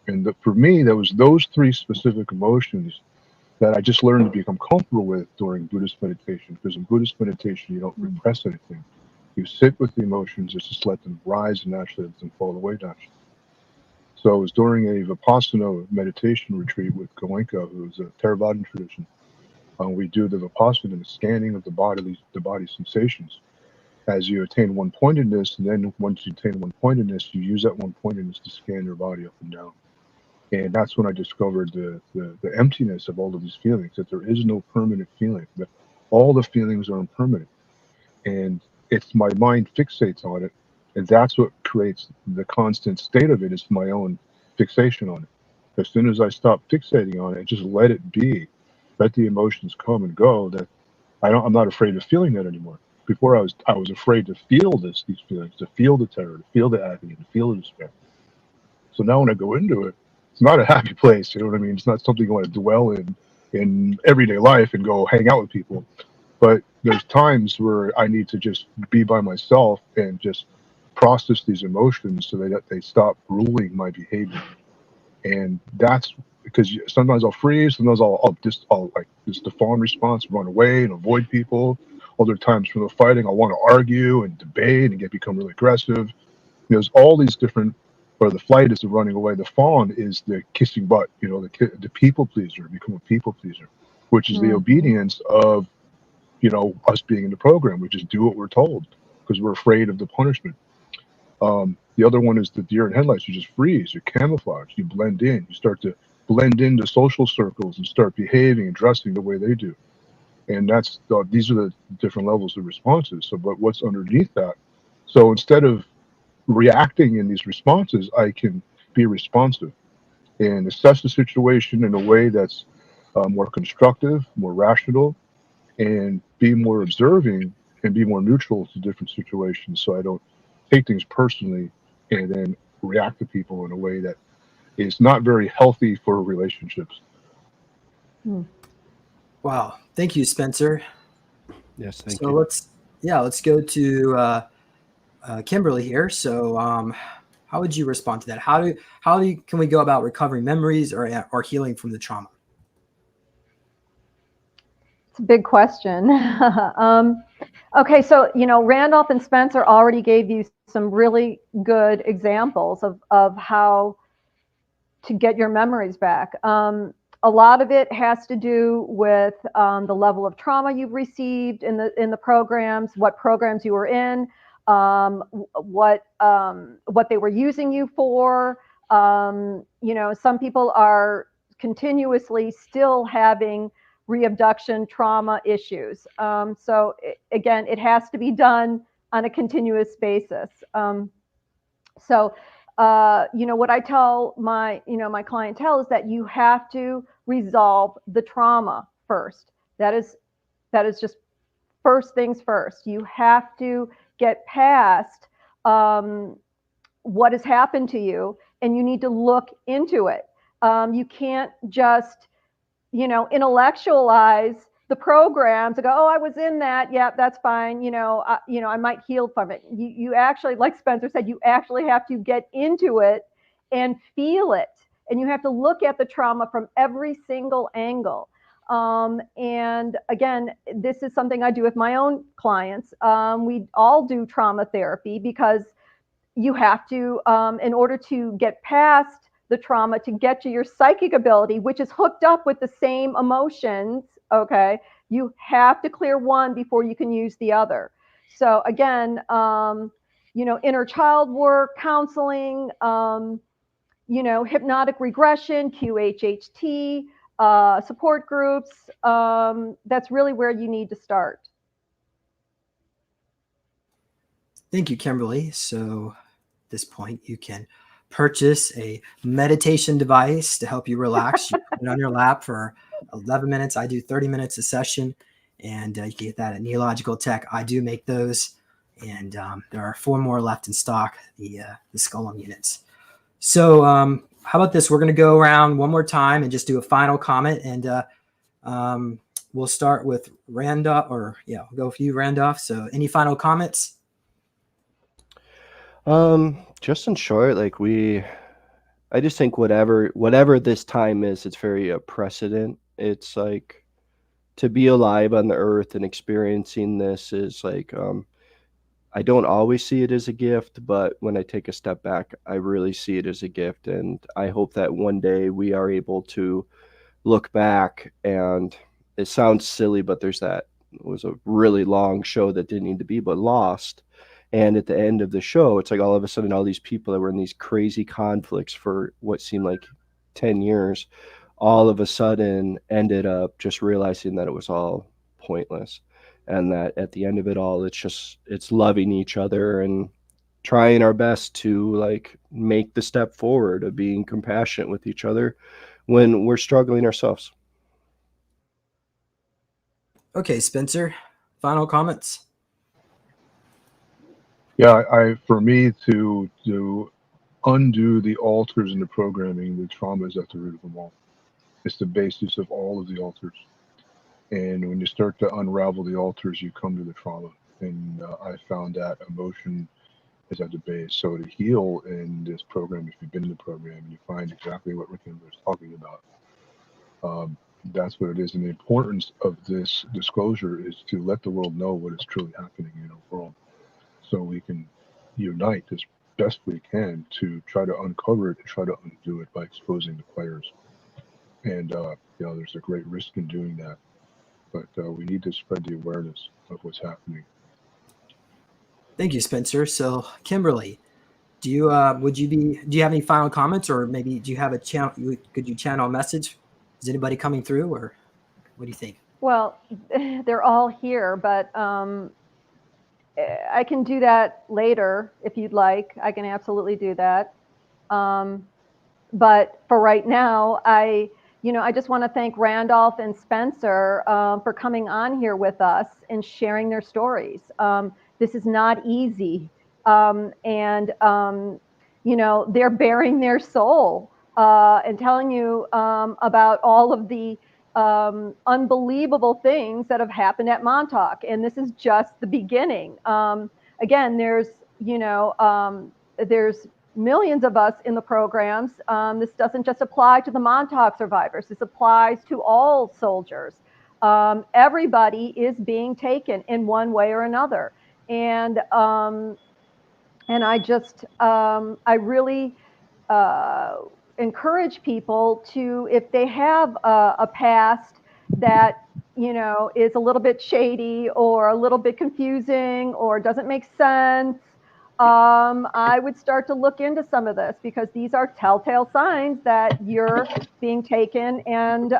And for me, there was those three specific emotions that I just learned to become comfortable with during Buddhist meditation. Because in Buddhist meditation, you don't repress anything. You sit with the emotions, just let them rise and naturally let them fall away naturally. So it was during a Vipassana meditation retreat with Goenka, who was a Theravadan tradition. We do the Vipassana, the scanning of the body sensations. As you attain one-pointedness, and then once you attain one-pointedness, you use that one-pointedness to scan your body up and down. And that's when I discovered the emptiness of all of these feelings, that there is no permanent feeling, that all the feelings are impermanent. And it's my mind fixates on it, and that's what creates the constant state of it, is my own fixation on it. As soon as I stop fixating on it, just let it be, let the emotions come and go, that I'm not afraid of feeling that anymore. Before I was afraid to feel these feelings, to feel the terror, to feel the agony, to feel the despair. So now when I go into it, it's not a happy place, you know what I mean? It's not something you want to dwell in in everyday life and go hang out with people. But there's times where I need to just be by myself and just process these emotions so that they stop ruling my behavior. And that's because sometimes I'll freeze, sometimes I'll like this default response, run away and avoid people. Other times from the fighting, I want to argue and debate and become really aggressive. There's all these different, or the flight is the running away. The fawn is the kissing butt, the people pleaser, become a people pleaser, which is the obedience of, us being in the program. We just do what we're told because we're afraid of the punishment. The other one is the deer in headlights. You just freeze, you camouflage, you blend in, you start to blend into social circles and start behaving and dressing the way they do. And these are the different levels of responses. So, but what's underneath that? So instead of reacting in these responses, I can be responsive and assess the situation in a way that's more constructive, more rational, and be more observing and be more neutral to different situations. So I don't take things personally and then react to people in a way that is not very healthy for relationships. Wow. Thank you, Spencer. Yes, thank So you. let's go to Kimberly here. So how would you respond to that? Can we go about recovering memories or healing from the trauma? It's a big question. Okay, so Randolph and Spencer already gave you some really good examples of how to get your memories back. A lot of it has to do with the level of trauma you've received in the programs, what programs you were in, what they were using you for. Some people are continuously still having reabduction trauma issues. So again, it has to be done on a continuous basis. What I tell my clientele is that you have to resolve the trauma first. That is just first things first. You have to get past what has happened to you, and you need to look into it. You can't just intellectualize the programs and go, oh, I was in that. Yeah, that's fine. I might heal from it. You actually, like Spencer said, you actually have to get into it and feel it. And you have to look at the trauma from every single angle. And again, this is something I do with my own clients. We all do trauma therapy because you have to, in order to get past the trauma, to get to your psychic ability, which is hooked up with the same emotions, okay, you have to clear one before you can use the other. So again, inner child work, counseling, hypnotic regression, QHHT, support groups, that's really where you need to start. Thank you, Kimberly. So at this point, you can purchase a meditation device to help you relax. You put it on your lap for 11 minutes. I do 30 minutes a session, and you can get that at Neological Tech. I do make those, and there are 4 more left in stock, the Skullum units. So how about this? We're going to go around one more time and just do a final comment, and we'll start with Randolph, we'll go with you, Randolph. So any final comments? Just in short, I just think whatever this time is, it's very precedent. It's like to be alive on the earth and experiencing this is like, I don't always see it as a gift, but when I take a step back, I really see it as a gift. And I hope that one day we are able to look back, and it sounds silly, but it was a really long show that didn't need to be, but Lost. And at the end of the show, it's like all of a sudden, all these people that were in these crazy conflicts for what seemed like 10 years, all of a sudden ended up just realizing that it was all pointless. And that at the end of it all, it's loving each other and trying our best to make the step forward of being compassionate with each other when we're struggling ourselves. Okay, Spencer, final comments? Yeah, for me to undo the alters in the programming, the trauma is at the root of them all. It's the basis of all of the altars. And when you start to unravel the altars, you come to the trauma. And I found that emotion is at the base. So to heal in this program, if you've been in the program, you find exactly what Rick was talking about. That's what it is. And the importance of this disclosure is to let the world know what is truly happening in our world, so we can unite as best we can to try to uncover it and try to undo it by exposing the players. And there's a great risk in doing that, but we need to spread the awareness of what's happening. Thank you, Spencer. So, Kimberly, do you have any final comments, or maybe do you have a channel? Could you channel a message? Is anybody coming through, or what do you think? Well, they're all here, but I can do that later if you'd like. I can absolutely do that. But for right now, I just want to thank Randolph and Spencer for coming on here with us and sharing their stories. This is not easy. And they're bearing their soul and telling you about all of the unbelievable things that have happened at Montauk. And this is just the beginning. Again, there's millions of us in the programs. This doesn't just apply to the Montauk survivors. This applies to all soldiers. Everybody is being taken in one way or another. And I just, I really encourage people to, if they have a past that, is a little bit shady or a little bit confusing or doesn't make sense, I would start to look into some of this, because these are telltale signs that you're being taken and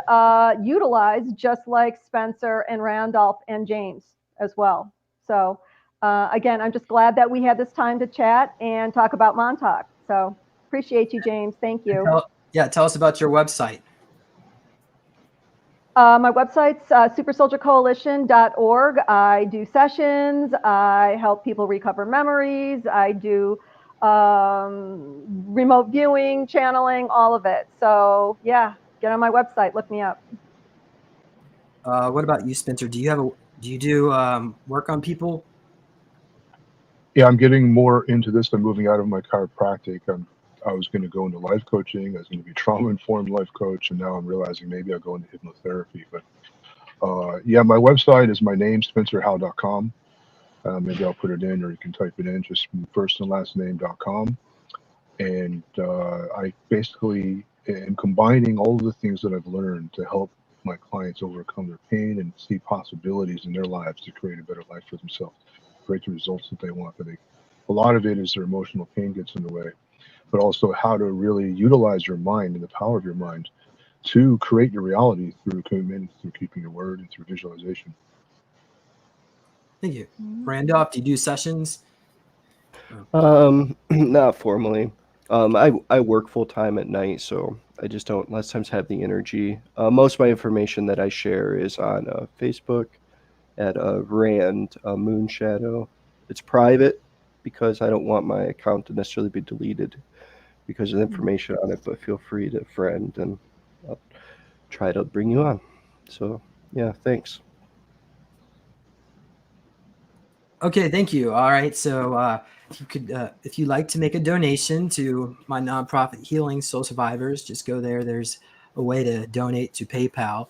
utilized, just like Spencer and Randolph and James as well. So again, I'm just glad that we had this time to chat and talk about Montauk. So appreciate you, James. Thank you. Tell us about your website. My website's supersoldiercoalition.org. I do sessions. I help people recover memories. I do remote viewing, channeling, all of it. So yeah, get on my website. Look me up. What about you, Spencer? Do you do work on people? Yeah, I'm getting more into this. I'm moving out of my chiropractic. I was going to go into life coaching. I was going to be trauma-informed life coach, and now I'm realizing maybe I'll go into hypnotherapy. But my website is my name, spencerhowe.com. Maybe I'll put it in, or you can type it in, just first and last name.com. And I basically am combining all of the things that I've learned to help my clients overcome their pain and see possibilities in their lives to create a better life for themselves, create the results that they want. But a lot of it is their emotional pain gets in the way, but also how to really utilize your mind and the power of your mind to create your reality through commitment, through keeping your word, and through visualization. Thank you. Randolph, do you do sessions? Not formally. I work full time at night, so I just don't lots of times have the energy. Most of my information that I share is on Facebook at Rand Moonshadow. It's private because I don't want my account to necessarily be deleted because of the information on it, but feel free to friend and I'll try to bring you on. So yeah, thanks. Okay, thank you. All right, so if you'd like to make a donation to my nonprofit Healing Soul Survivors, just go there. There's a way to donate to PayPal.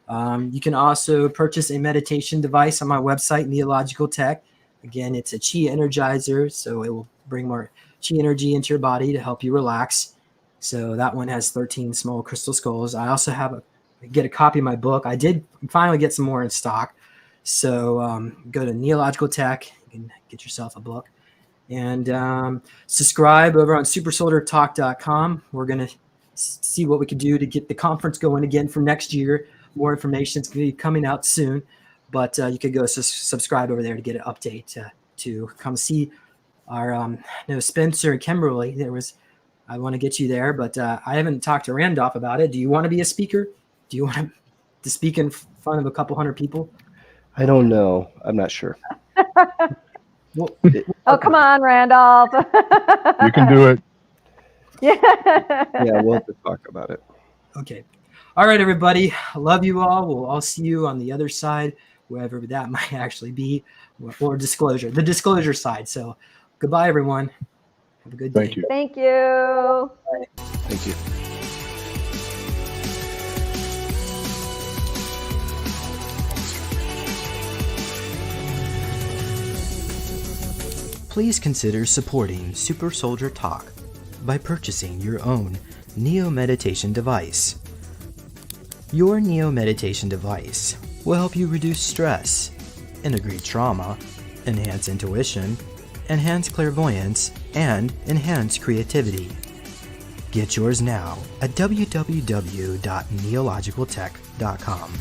You can also purchase a meditation device on my website, Neological Tech. Again, it's a chi energizer, so it will bring more chi energy into your body to help you relax. So that one has 13 small crystal skulls. I also get a copy of my book. I did finally get some more in stock. So go to Neological Tech. You can get yourself a book. And subscribe over on supersoldiertalk.com. We're going to see what we can do to get the conference going again for next year. More information is going to be coming out soon. But you could go subscribe over there to get an update to come see our Spencer and Kimberly. I want to get you there, but I haven't talked to Randolph about it. Do you want to be a speaker? Do you want to speak in front of a couple hundred people? I don't know. I'm not sure. Oh, come on, Randolph. You can do it. Yeah. Yeah, we'll have to talk about it. Okay. All right, everybody. I love you all. We'll all see you on the other side, wherever that might actually be, or disclosure, the disclosure side. So goodbye, everyone. Have a good day. Thank you. Thank you. Thank you. Please consider supporting Super Soldier Talk by purchasing your own Neo Meditation device. Your Neo Meditation device will help you reduce stress, integrate trauma, enhance intuition, enhance clairvoyance, and enhance creativity. Get yours now at www.neologicaltech.com.